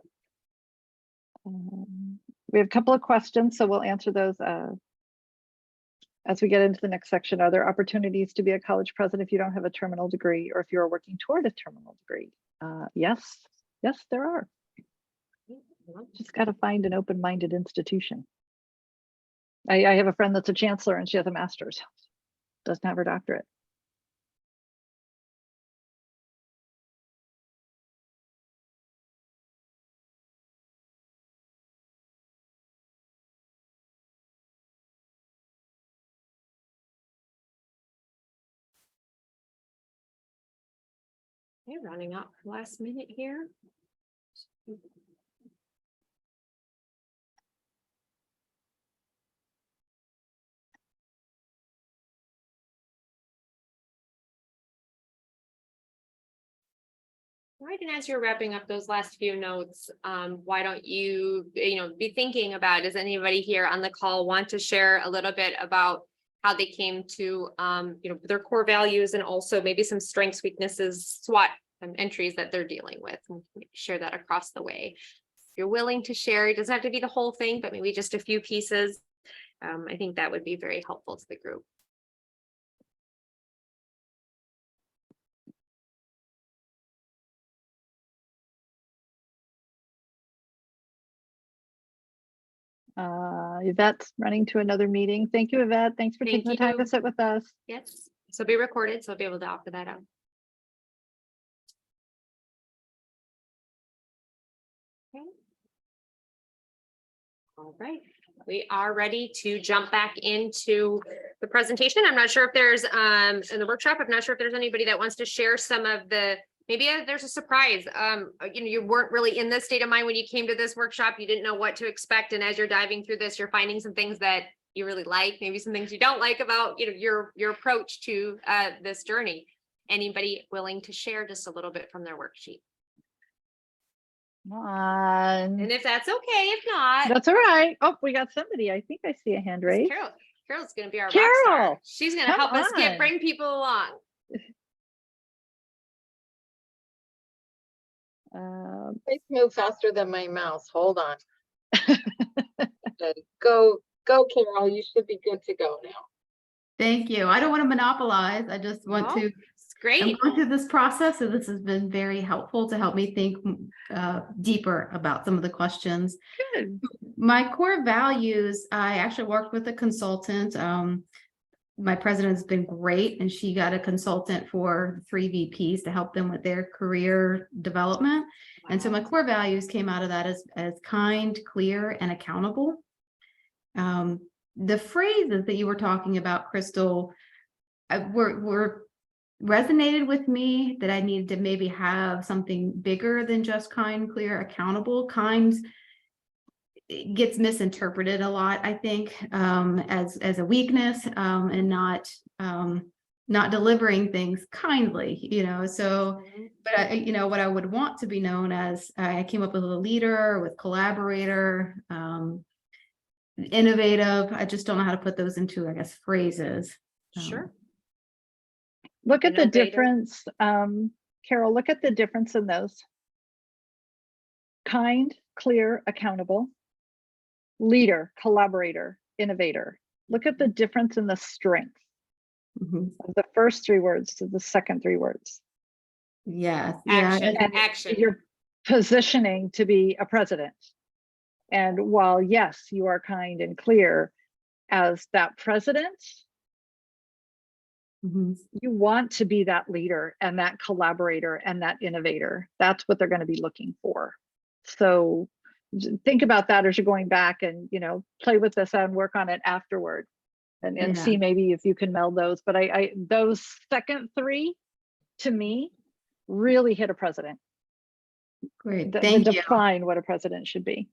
we have a couple of questions, so we'll answer those as we get into the next section. Are there opportunities to be a college president if you don't have a terminal degree, or if you're working toward a terminal degree? Yes, there are. Just got to find an open-minded institution. I have a friend that's a chancellor and she has a master's, doesn't have her doctorate. Okay, running up last minute here. Right, and as you're wrapping up those last few notes, why don't you, be thinking about, does anybody here on the call want to share a little bit about how they came to, their core values, and also maybe some strengths, weaknesses, SWOT entries that they're dealing with, and share that across the way. If you're willing to share, it doesn't have to be the whole thing, but maybe just a few pieces. I think that would be very helpful to the group. Yvette's running to another meeting. Thank you, Yvette. Thanks for Thank taking the time you. to sit with us. Yes, so be recorded, so I'll be able to offer that out. Okay. All right, we are ready to jump back into the presentation. I'm not sure if there's in the workshop, I'm not sure if there's anybody that wants to share some of the, maybe there's a surprise. You weren't really in this state of mind when you came to this workshop. You didn't know what to expect, and as you're diving through this, you're finding some things that you really like, maybe some things you don't like about your approach to this journey. Anybody willing to share just a little bit from their worksheet? Come on. And if that's okay, if not, That's all right. Oh, we got somebody. I think I see a hand raised. Carol's going to be our rock Carol, star. She's going to come help us on. bring people along. Please move faster than my mouse. Hold on. Okay, go, Carol. You should be good to go now. Thank you. I don't want to monopolize. I just want No, to. It's great. I'm going through this process, and this has been very helpful to help me think deeper about some of the questions. Good. My core values, I actually worked with a consultant. My president has been great, and she got a consultant for 3 VPs to help them with their career development. And so my core values came out of that as kind, clear, and accountable. The phrases that you were talking about, Crystal, were resonated with me, that I needed to maybe have something bigger than just kind, clear, accountable. Kind gets misinterpreted a lot, I think, as a weakness, and not delivering things kindly, so, but what I would want to be known as, I came up with a leader, with collaborator, innovative. I just don't know how to put those into, I guess, phrases. Sure. Look at the Innovator. difference. Carol, look at the difference in those. Kind, clear, accountable. Leader, collaborator, innovator. Look at the difference in the strength Mhm. of the first 3 words to the second 3 words. Yes. Action, And action. you're positioning to be a president. And while, yes, you are kind and clear, as that president, Mhm. You want to be that leader and that collaborator and that innovator. That's what they're going to be looking for. So think about that as you're going back and, play with this and work on it afterward and Yeah. see maybe if you can meld those. But those second three to me really hit a president. Great. They Thank you. define what a president should be.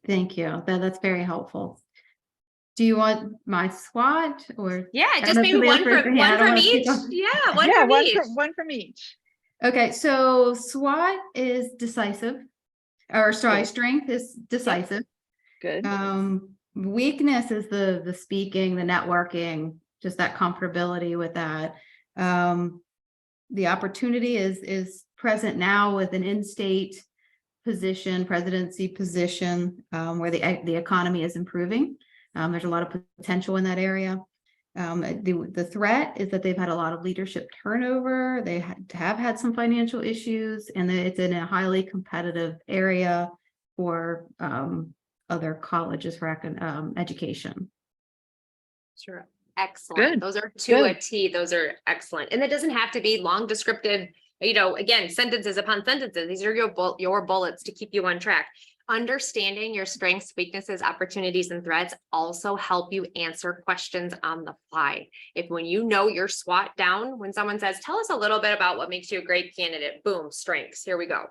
Thank you. That's very helpful. Do you want my SWOT or? Yeah, I don't just know if maybe somebody else one raised from their hand. I don't wanna each. speak on- Yeah, one Yeah, from each. one from each. Okay, so SWOT is decisive, or sorry, Good. strength is decisive. Good. Weakness is the speaking, the networking, just that comfortability with that. The opportunity is present now with an in-state position, presidency position, where the economy is improving. There's a lot of potential in that area. The threat is that they've had a lot of leadership turnover. They have had some financial issues, and it's in a highly competitive area for other colleges for education. Sure. Excellent. Good. Those are to a Good. T. Those are excellent. And it doesn't have to be long descriptive, again, sentences upon sentences. These are your bullets to keep you on track. Understanding your strengths, weaknesses, opportunities, and threats also help you answer questions on the fly. When you know your SWOT down, when someone says, tell us a little bit about what makes you a great candidate, boom, strengths, here we go.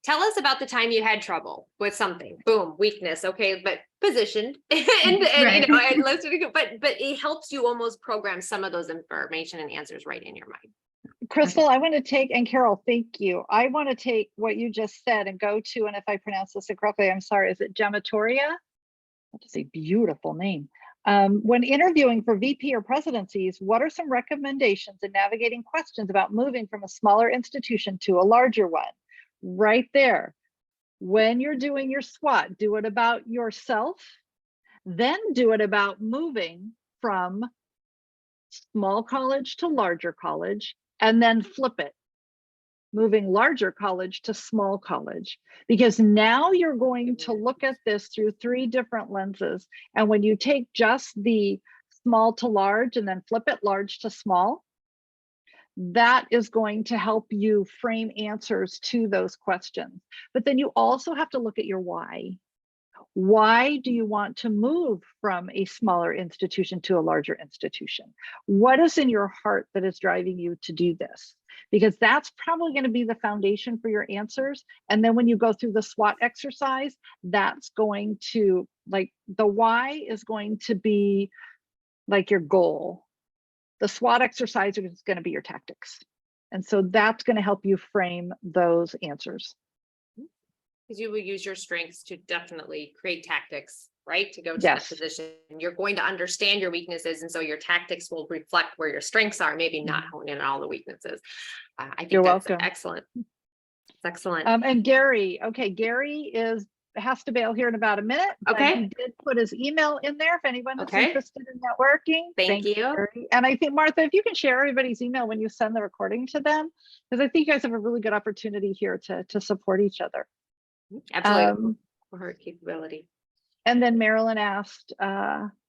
Tell us about the time you had trouble with something, boom, weakness, okay, but positioned and Right. and listening, but it helps you almost program some of those information and answers right in your mind. Crystal, I want to take, and Carol, thank you. I want to take what you just said and go to, and if I pronounce this incorrectly, I'm sorry, is it Gematoria? That is a beautiful name. When interviewing for VP or presidencies, what are some recommendations in navigating questions about moving from a smaller institution to a larger one? Right there. When you're doing your SWOT, do it about yourself, then do it about moving from small college to larger college, and then flip it, moving larger college to small college, because now you're going to look at this through 3 different lenses. And when you take just the small to large and then flip it large to small, that is going to help you frame answers to those questions. But then you also have to look at your why. Why do you want to move from a smaller institution to a larger institution? What is in your heart that is driving you to do this? Because that's probably going to be the foundation for your answers. And then when you go through the SWOT exercise, that's going to, like, the why is going to be like your goal. The SWOT exercise is going to be your tactics. And so that's going to help you frame those answers. Because you will use your strengths to definitely create tactics, right? To go to Yes. that position. You're going to understand your weaknesses. And so your tactics will reflect where your strengths are, maybe not hone in on all the weaknesses. I think You're that's welcome. excellent. It's excellent. And Gary, okay, Gary has to bail here in about a minute. But Okay. he did put his email in there if anyone is Okay. interested in networking. Thank you. Gary. And I think, Martha, if you can share everybody's email when you send the recording to them, because I think you guys have a really good opportunity here to support each other. Absolutely. For her capability. And then Marilyn asked,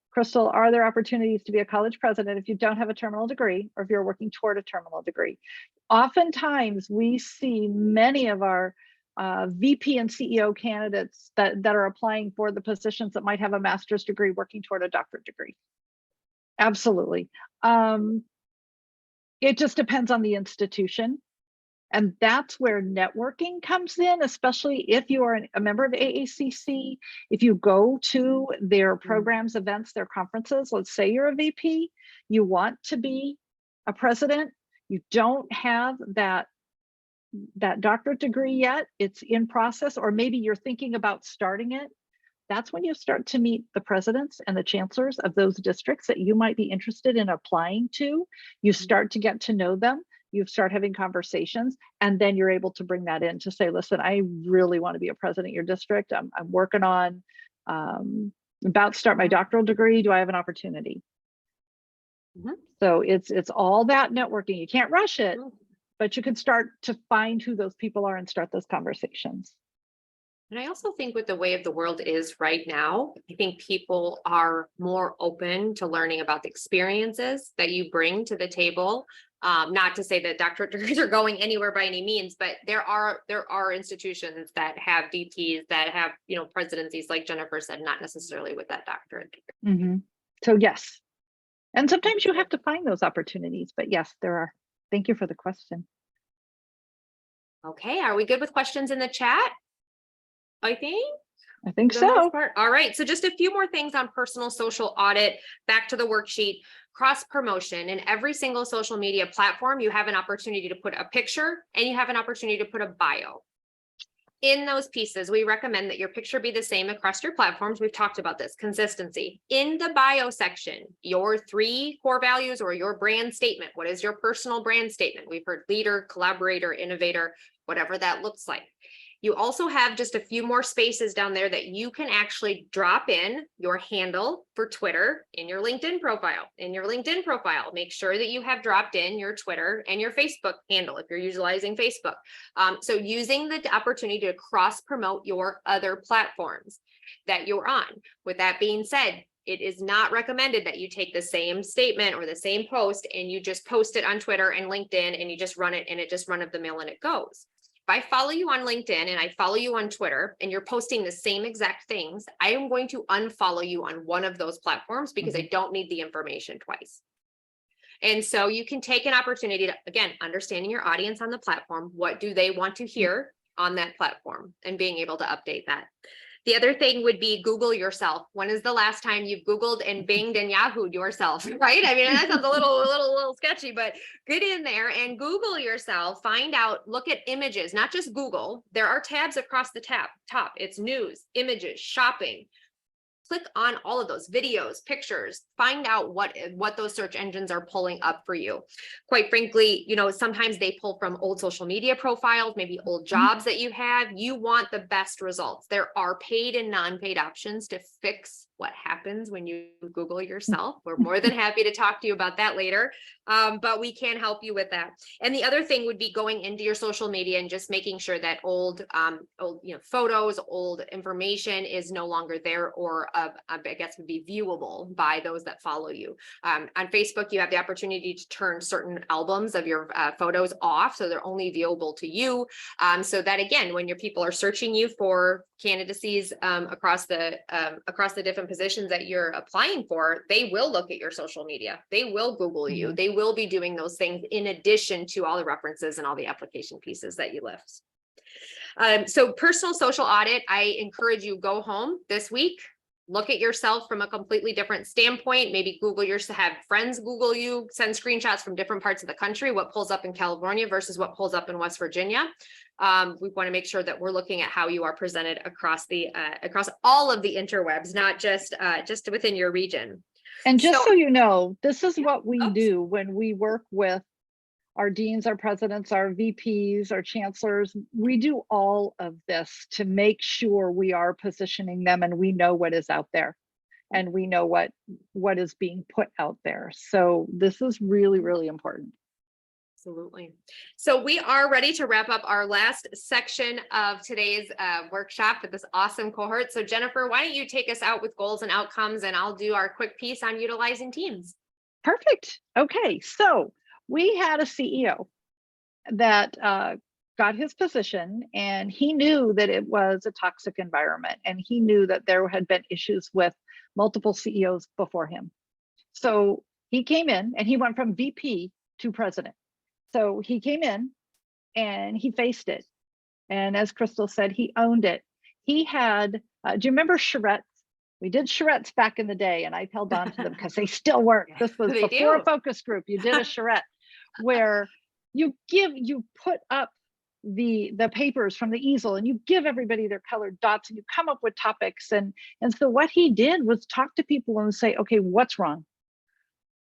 Crystal, are there opportunities to be a college president if you don't have a terminal degree or if you're working toward a terminal degree? Oftentimes we see many of our VP and CEO candidates that are applying for the positions that might have a master's degree working toward a doctorate degree. Absolutely. It just depends on the institution. And that's where networking comes in, especially if you are a member of AACC, if you go to their programs, events, their conferences. Let's say you're a VP, you want to be a president, you don't have that doctorate degree yet, it's in process, or maybe you're thinking about starting it. That's when you start to meet the presidents and the chancellors of those districts that you might be interested in applying to. You start to get to know them. You start having conversations, and then you're able to bring that in to say, listen, I really want to be a president of your district. I'm working on about to start my doctoral degree. Do I have an opportunity? So it's all that networking. You can't rush it, but you can start to find who those people are and start those conversations. And I also think with the way of the world is right now, I think people are more open to learning about the experiences that you bring to the table. Not to say that doctorate degrees are going anywhere by any means, but there are institutions that have DPs that have, presidencies, like Jennifer said, not necessarily with that doctorate degree. Mhm. So yes. And sometimes you have to find those opportunities, but yes, there are. Thank you for the question. Okay, are we good with questions in the chat? I think. I think For the most so. part. All right, so just a few more things on personal social audit. Back to the worksheet. Cross promotion. In every single social media platform, you have an opportunity to put a picture and you have an opportunity to put a bio. In those pieces, we recommend that your picture be the same across your platforms. We've talked about this, consistency. In the bio section, your 3 core values or your brand statement. What is your personal brand statement? We've heard leader, collaborator, innovator, whatever that looks like. You also have just a few more spaces down there that you can actually drop in your handle for Twitter in your LinkedIn profile. In your LinkedIn profile, make sure that you have dropped in your Twitter and your Facebook handle if you're utilizing Facebook. So using the opportunity to cross promote your other platforms that you're on. With that being said, it is not recommended that you take the same statement or the same post and you just post it on Twitter and LinkedIn and you just run it and it just run of the mill and it goes. If I follow you on LinkedIn and I follow you on Twitter and you're posting the same exact things, I am going to unfollow you on one of those platforms because I don't need the information twice. And so you can take an opportunity to, again, understanding your audience on the platform, what do they want to hear on that platform and being able to update that. The other thing would be Google yourself. When is the last time you've Googled and Binged and Yahooed yourself, right? I mean, that sounds a little sketchy, but get in there and Google yourself, find out, look at images, not just Google. There are tabs across the top. It's news, images, shopping. Click on all of those videos, pictures, find out what those search engines are pulling up for you. Quite frankly, sometimes they pull from old social media profiles, maybe old jobs that you have. You want the best results. There are paid and non-paid options to fix what happens when you Google yourself. We're more than happy to talk to you about that later, but we can help you with that. And the other thing would be going into your social media and just making sure that old photos, old information is no longer there, or I guess would be viewable by those that follow you. On Facebook, you have the opportunity to turn certain albums of your photos off, so they're only viewable to you. So that again, when your people are searching you for candidacies across the different positions that you're applying for, they will look at your social media. They will Google you. They will be doing those things in addition to all the references and all the application pieces that you list. So personal social audit, I encourage you, go home this week, look at yourself from a completely different standpoint. Maybe Google yourself, have friends Google you, send screenshots from different parts of the country, what pulls up in California versus what pulls up in West Virginia. We want to make sure that we're looking at how you are presented across all of the interwebs, not just within your region. And just so you know, this is what we do when we work with our deans, our presidents, our VPs, our chancellors. We do all of this to make sure we are positioning them and we know what is out there and we know what is being put out there. So this is really, really important. Absolutely. So we are ready to wrap up our last section of today's workshop with this awesome cohort. So Jennifer, why don't you take us out with goals and outcomes, and I'll do our quick piece on utilizing teams. Perfect. Okay, so we had a CEO that got his position, and he knew that it was a toxic environment, and he knew that there had been issues with multiple CEOs before him. So he came in and he went from VP to president. So he came in and he faced it. And as Crystal said, he owned it. He had, do you remember charrettes? We did charrettes back in the day, and I held on to them because they still work. This was before a focus group. You did a charrette where you put up the papers from the easel and you give everybody their colored dots and you come up with topics. And so what he did was talk to people and say, okay, what's wrong?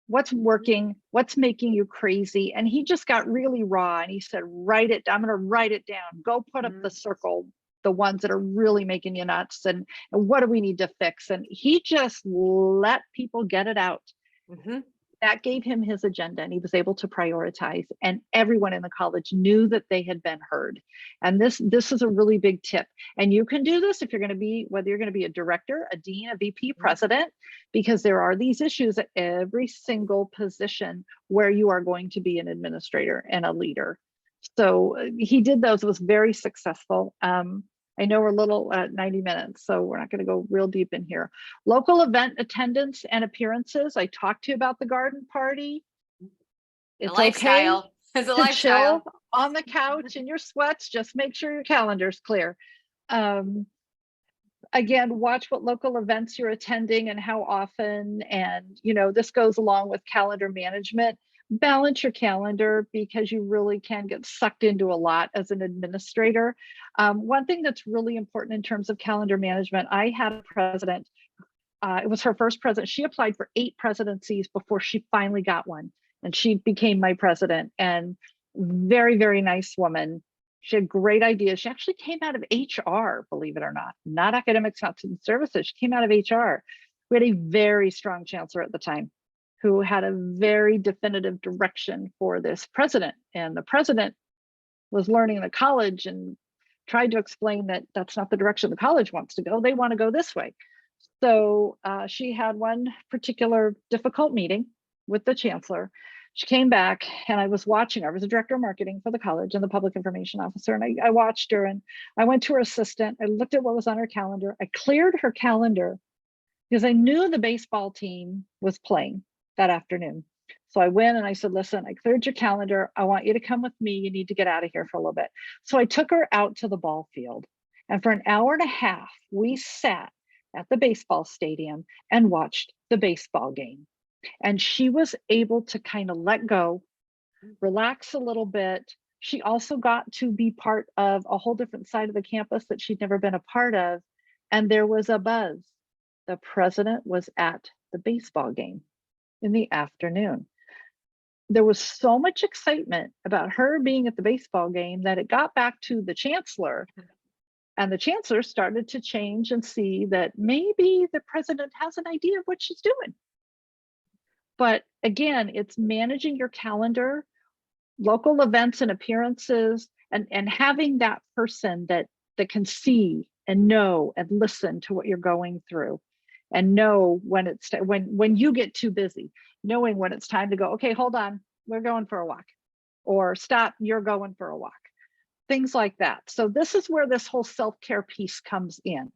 What's working? What's making you crazy? And he just got really raw and he said, write it down. I'm going to write it down. Go put up the circle, the ones that are really making you nuts, and what do we need to fix? And he just let people get it out. that gave him his agenda, and he was able to prioritize, and everyone in the college knew that they had been heard. And this is a really big tip. And you can do this if you're going to be, whether you're going to be a director, a dean, a VP, president, because there are these issues at every single position where you are going to be an administrator and a leader. So he did those, was very successful. I know we're a little at 90 minutes, so we're not going to go real deep in here. Local event attendance and appearances. I talked to you about the garden party. It's okay lifestyle. It's a to lifestyle. chill on the couch in your sweats. Just make sure your calendar's clear. Again, watch what local events you're attending and how often. And, you know, this goes along with calendar management. Balance your calendar, because you really can get sucked into a lot as an administrator. One thing that's really important in terms of calendar management, I had a president, it was her first president. She applied for 8 presidencies before she finally got one. And she became my president, and very, very nice woman. She had great ideas. She actually came out of HR, believe it or not academics, not student services. She came out of HR. We had a very strong chancellor at the time who had a very definitive direction for this president. And the president was learning the college and tried to explain that that's not the direction the college wants to go. They want to go this way. So she had one particular difficult meeting with the chancellor. She came back, and I was watching her. I was a director of marketing for the college and the public information officer. And I watched her, and I went to her assistant. I looked at what was on her calendar. I cleared her calendar because I knew the baseball team was playing that afternoon. So I went and I said, listen, I cleared your calendar. I want you to come with me. You need to get out of here for a little bit. So I took her out to the ball field. And for an hour and a half, we sat at the baseball stadium and watched the baseball game. And she was able to kind of let go, relax a little bit. She also got to be part of a whole different side of the campus that she'd never been a part of. And there was a buzz. The president was at the baseball game in the afternoon. There was so much excitement about her being at the baseball game that it got back to the chancellor, and the chancellor started to change and see that maybe the president has an idea of what she's doing. But again, it's managing your calendar, local events and appearances, and having that person that can see and know and listen to what you're going through, and know when it's when you get too busy, knowing when it's time to go, okay, hold on, we're going for a walk, or stop, you're going for a walk, things like that. So this is where this whole self-care piece comes in.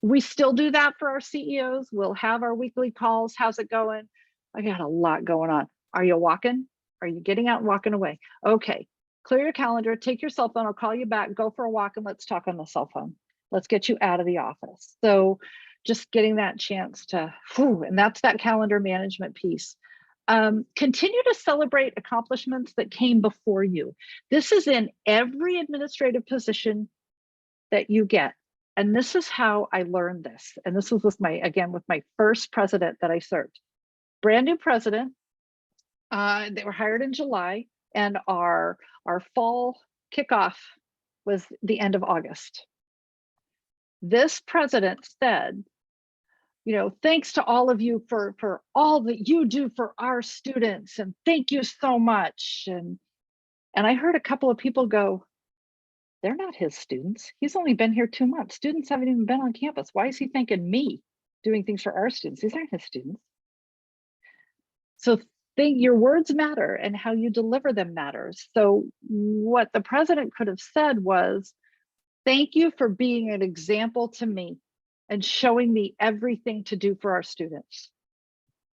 We still do that for our CEOs. We'll have our weekly calls. How's it going? I got a lot going on. Are you walking? Are you getting out and walking away? Okay, clear your calendar, take your cell phone, I'll call you back, go for a walk, and let's talk on the cell phone. Let's get you out of the office. So just getting that chance to, and that's that calendar management piece. Continue to celebrate accomplishments that came before you. This is in every administrative position that you get. And this is how I learned this. And this was with my first president that I served. Brand new president. They were hired in July, and our fall kickoff was the end of August. This president said, you know, thanks to all of you for all that you do for our students, and thank you so much. And I heard a couple of people go, they're not his students. He's only been here 2 months. Students haven't even been on campus. Why is he thanking me doing things for our students? These aren't his students. So your words matter, and how you deliver them matters. So what the president could have said was, thank you for being an example to me and showing me everything to do for our students.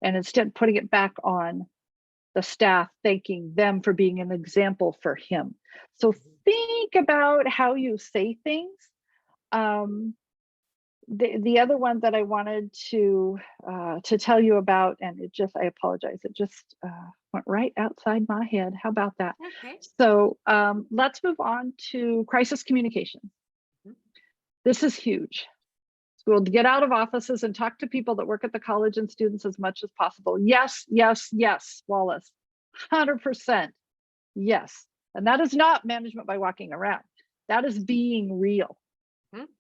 And instead putting it back on the staff, thanking them for being an example for him. So think about how you say things. The other one that I wanted to tell you about, and I apologize, it just went right outside my head. How about that? Okay. So let's move on to crisis communication. This is huge. We'll get out of offices and talk to people that work at the college and students as much as possible. Yes, yes, yes, Wallace, 100%. Yes. And that is not management by walking around. That is being real.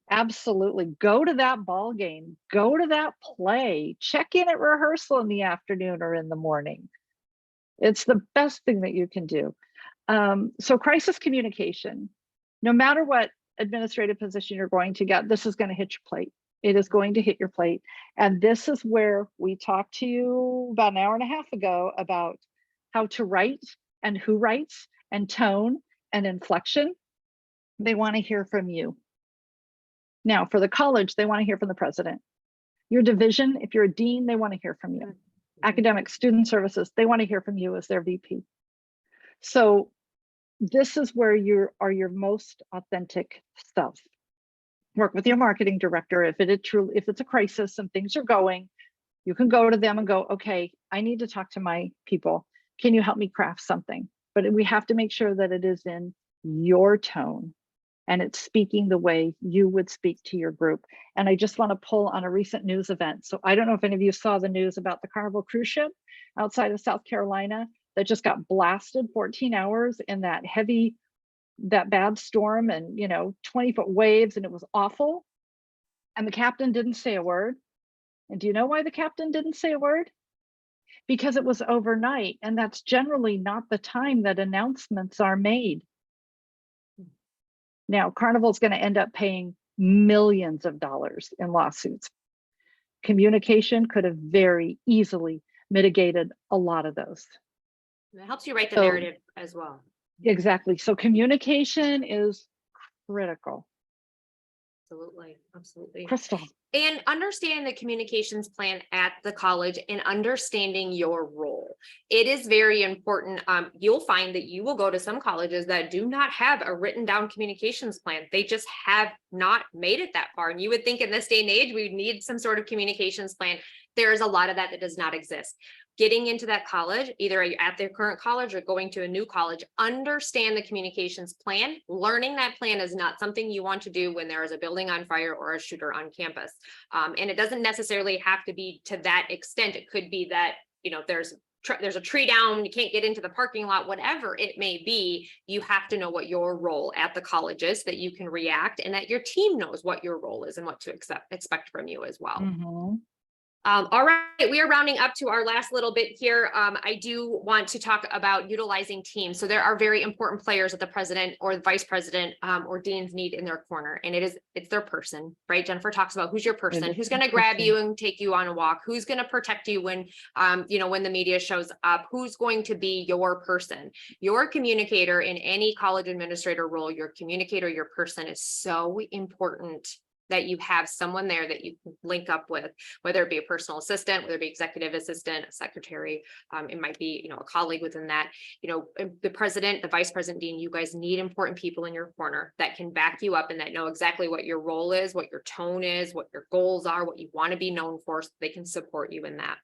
Absolutely. Go to that ball game, go to that play, check in at rehearsal in the afternoon or in the morning. It's the best thing that you can do. So crisis communication, no matter what administrative position you're going to get, this is going to hit your plate. It is going to hit your plate. And this is where we talked to you about an hour and a half ago about how to write and who writes and tone and inflection. They want to hear from you. Now, for the college, they want to hear from the president. Your division, if you're a dean, they want to hear from you. Academic student services, they want to hear from you as their VP. So this is where you are your most authentic self. Work with your marketing director. If it's a crisis and things are going, you can go to them and go, okay, I need to talk to my people. Can you help me craft something? But we have to make sure that it is in your tone and it's speaking the way you would speak to your group. And I just want to pull on a recent news event. So I don't know if any of you saw the news about the Carnival cruise ship outside of South Carolina that just got blasted 14 hours in that bad storm and 20-foot waves, and it was awful. And the captain didn't say a word. And do you know why the captain didn't say a word? Because it was overnight, and that's generally not the time that announcements are made. Now, Carnival's going to end up paying millions of dollars in lawsuits. Communication could have very easily mitigated a lot of those. It helps you write the So- narrative as well. Exactly. So communication is critical. Absolutely. Absolutely. Crystal. And understanding the communications plan at the college and understanding your role. It is very important. You'll find that you will go to some colleges that do not have a written down communications plan. They just have not made it that far. And you would think in this day and age, we would need some sort of communications plan. There is a lot of that does not exist. Getting into that college, either at their current college or going to a new college, understand the communications plan. Learning that plan is not something you want to do when there is a building on fire or a shooter on campus. And it doesn't necessarily have to be to that extent. It could be that, there's a tree down, you can't get into the parking lot, whatever it may be. You have to know what your role at the college is, that you can react, and that your team knows what your role is and what to expect from you as well. Mhm. All right, we are rounding up to our last little bit here. I do want to talk about utilizing teams. So there are very important players that the president or the vice president or deans need in their corner, and it's their person, right? Jennifer talks about who's your person, who's going to grab you and take you on a walk, who's going to protect you when, when the media shows up, who's going to be your person. Your communicator in any college administrator role, your communicator, your person is so important, that you have someone there that you can link up with, whether it be a personal assistant, whether it be executive assistant, a secretary, it might be, a colleague within that, the president, the vice president, dean, you guys need important people in your corner that can back you up and that know exactly what your role is, what your tone is, what your goals are, what you want to be known for, so they can support you in that.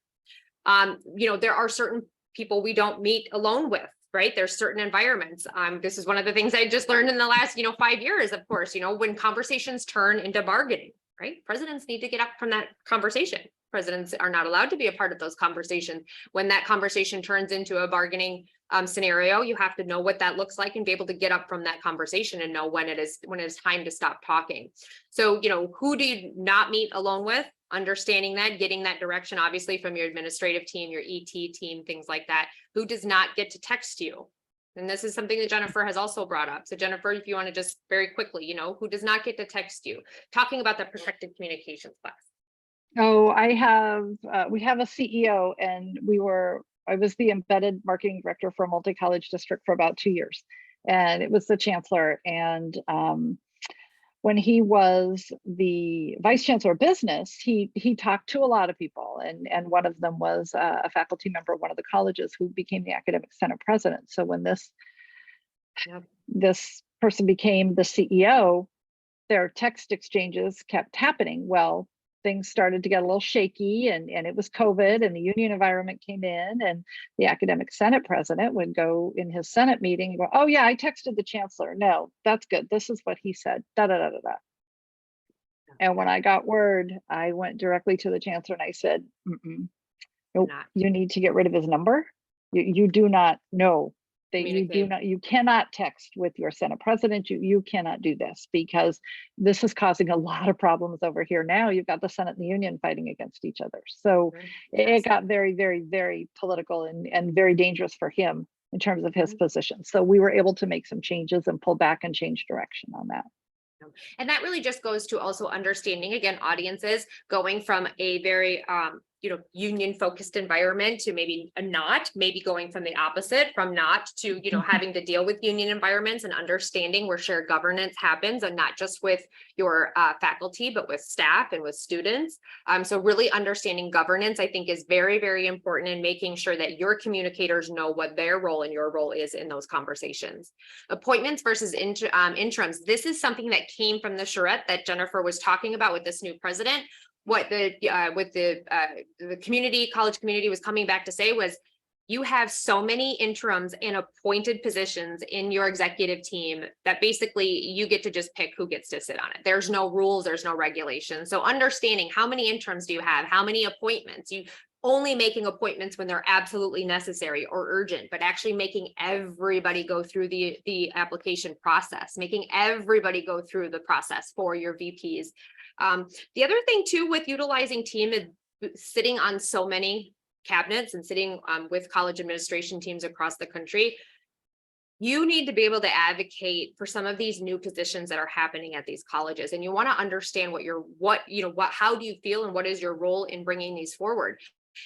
There are certain people we don't meet alone with, right? There's certain environments. This is one of the things I just learned in the last, 5 years, of course, when conversations turn into bargaining, right? Presidents need to get up from that conversation. Presidents are not allowed to be a part of those conversations. When that conversation turns into a bargaining scenario, you have to know what that looks like and be able to get up from that conversation and know when it is time to stop talking. So, who do you not meet alone with? Understanding that, getting that direction, obviously, from your administrative team, your ET team, things like that. Who does not get to text you? And this is something that Jennifer has also brought up. So Jennifer, if you want to just very quickly, who does not get to text you? Talking about the protected communications class. Oh, we have a CEO, and I was the embedded marketing director for a multi-college district for about 2 years. And it was the chancellor. And when he was the vice chancellor of business, he talked to a lot of people, and one of them was a faculty member of one of the colleges who became the academic senate president. So when this person became the CEO, their text exchanges kept happening. Well, things started to get a little shaky, and it was COVID, and the union environment came in, and the academic senate president would go in his senate meeting and go, oh yeah, I texted the chancellor. No, that's good. This is what he said. Da da da da da. And when I got word, I went directly to the chancellor and I said, nope, you need to get rid of his number. You do not know that Communicate. you cannot text with your Senate president. You cannot do this because this is causing a lot of problems over here. Now you've got the Senate and the Union fighting against each other. So it got very, very, very political and very dangerous for him in terms of his position. So we were able to make some changes and pull back and change direction on that. And that really just goes to also understanding, again, audiences going from a very union focused environment to maybe maybe going from the opposite, from not to having to deal with union environments and understanding where shared governance happens, and not just with your faculty, but with staff and with students. So really understanding governance, I think, is very, very important in making sure that your communicators know what their role and your role is in those conversations. Appointments versus interims. This is something that came from the charrette that Jennifer was talking about with this new president. What the college community was coming back to say was, you have so many interims and appointed positions in your executive team that basically you get to just pick who gets to sit on it. There's no rules, there's no regulations. So understanding how many interims do you have, how many appointments, you only making appointments when they're absolutely necessary or urgent, but actually making everybody go through the application process, making everybody go through the process for your VPs. The other thing too, with utilizing team is sitting on so many cabinets and sitting with college administration teams across the country. You need to be able to advocate for some of these new positions that are happening at these colleges. And you want to understand how do you feel and what is your role in bringing these forward?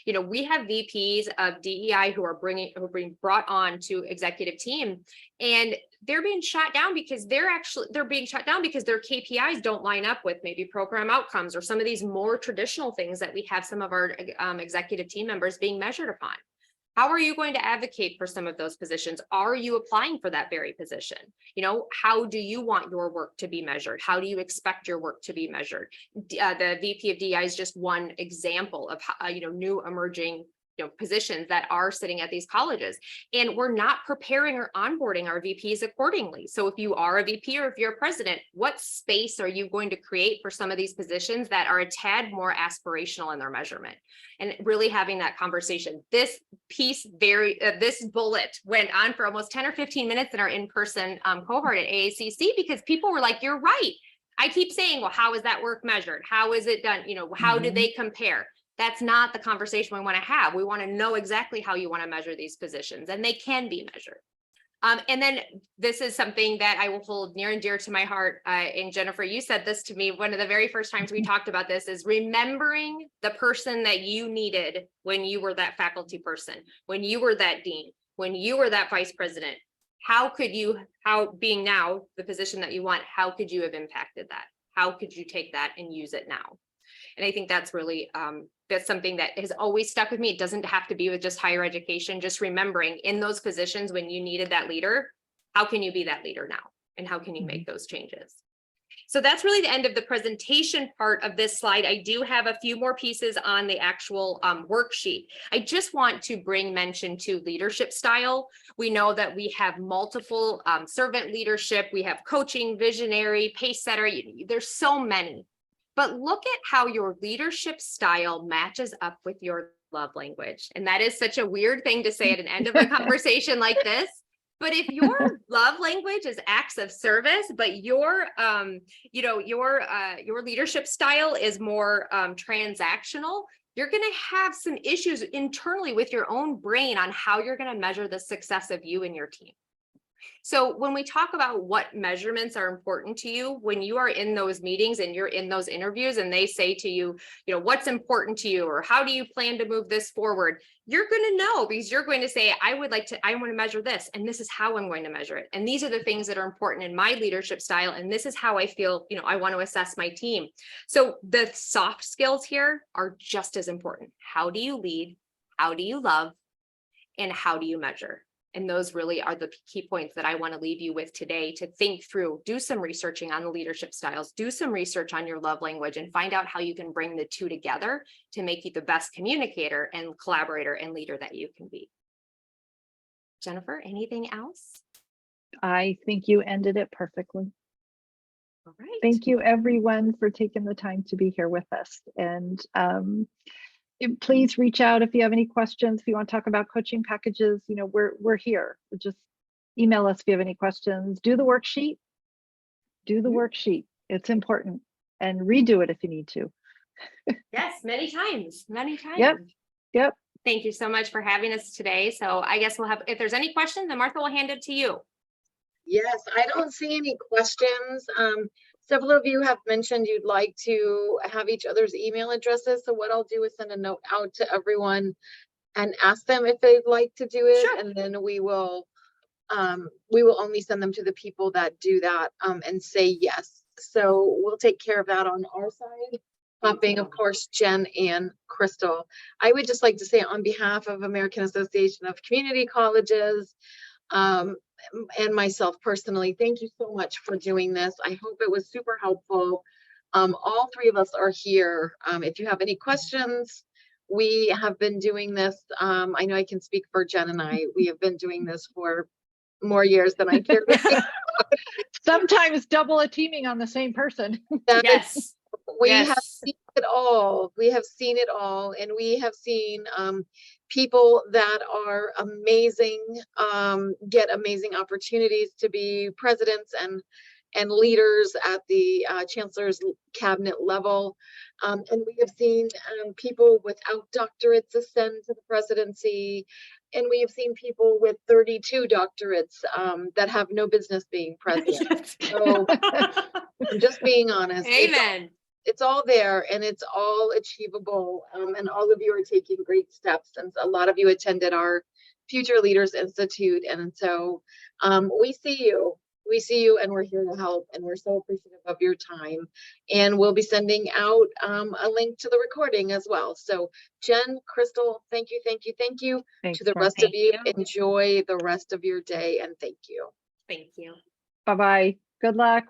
We have VPs of DEI who are being brought on to executive team, and they're being shot down because their KPIs don't line up with maybe program outcomes or some of these more traditional things that we have some of our executive team members being measured upon. How are you going to advocate for some of those positions? Are you applying for that very position? How do you want your work to be measured? How do you expect your work to be measured? The VP of DEI is just one example of new emerging positions that are sitting at these colleges, and we're not preparing or onboarding our VPs accordingly. So if you are a VP or if you're a president, what space are you going to create for some of these positions that are a tad more aspirational in their measurement? And really having that conversation. This piece, this bullet went on for almost 10 or 15 minutes in our in-person cohort at AACC, because people were like, you're right. I keep saying, well, how is that work measured? How is it done? How do they compare? That's not the conversation we want to have. We want to know exactly how you want to measure these positions, and they can be measured. And then this is something that I will hold near and dear to my heart. And Jennifer, you said this to me one of the very first times we talked about this, is remembering the person that you needed when you were that faculty person, when you were that dean, when you were that vice president. How being now the position that you want, how could you have impacted that? How could you take that and use it now? And I think that's really, that's something that has always stuck with me. It doesn't have to be with just higher education, just remembering in those positions when you needed that leader, how can you be that leader now? And how can you make those changes? So that's really the end of the presentation part of this slide. I do have a few more pieces on the actual worksheet. I just want to bring mention to leadership style. We know that we have multiple servant leadership. We have coaching, visionary, pace setter. There's so many. But look at how your leadership style matches up with your love language. And that is such a weird thing to say at an end of a conversation like this. But if your love language is acts of service, but your leadership style is more transactional, you're going to have some issues internally with your own brain on how you're going to measure the success of you and your team. So when we talk about what measurements are important to you, when you are in those meetings and you're in those interviews and they say to you, what's important to you, or how do you plan to move this forward? You're going to know, because you're going to say, I want to measure this, and this is how I'm going to measure it. And these are the things that are important in my leadership style. And this is how I feel, I want to assess my team. So the soft skills here are just as important. How do you lead? How do you love? And how do you measure? And those really are the key points that I want to leave you with today to think through. Do some researching on the leadership styles, do some research on your love language, and find out how you can bring the two together to make you the best communicator and collaborator and leader that you can be. Jennifer, anything else? I think you ended it perfectly. All right. Thank you, everyone, for taking the time to be here with us. And please reach out if you have any questions. If you want to talk about coaching packages, we're here. Just Email us if you have any questions. Do the worksheet. Do the Mhm. worksheet. It's important. And redo it if you need to. Yes, many times, many times. Yep. Thank you so much for having us today. So I guess we'll have, if there's any questions, then Martha will hand it to you. Yes, I don't see any questions. Several of you have mentioned you'd like to have each other's email addresses. So what I'll do is send a note out to everyone and ask them if they'd like to do it. Sure. And then we will only send them to the people that do that, and say yes. So we'll take care of that on our side. Being, of course, Jen and Crystal. I would just like to say on behalf of American Association of Community Colleges, and myself personally, thank you so much for doing this. I hope it was super helpful. All three of us are here. If you have any questions, we have been doing this. I know I can speak for Jen and I. We have been doing this for more years than I care to think. Sometimes double a teaming on the same person. Yes. We have Yes. seen it all. We have seen it all, and we have seen people that are amazing, get amazing opportunities to be presidents and leaders at the chancellor's cabinet level. And we have seen people without doctorates ascend to the presidency. And we have seen people with 32 doctorates that have no business being president. So I'm just being honest. Amen. It's all there and it's all achievable. And all of you are taking great steps. And a lot of you attended our Future Leaders Institute. And so we see you. We see you and we're here to help. And we're so appreciative of your time. And we'll be sending out a link to the recording as well. So Jen, Crystal, thank you, thank you, thank you. Thanks, To the Martha. rest of you, you. enjoy the rest of your day and thank you. Thank you. Bye-bye. Good luck.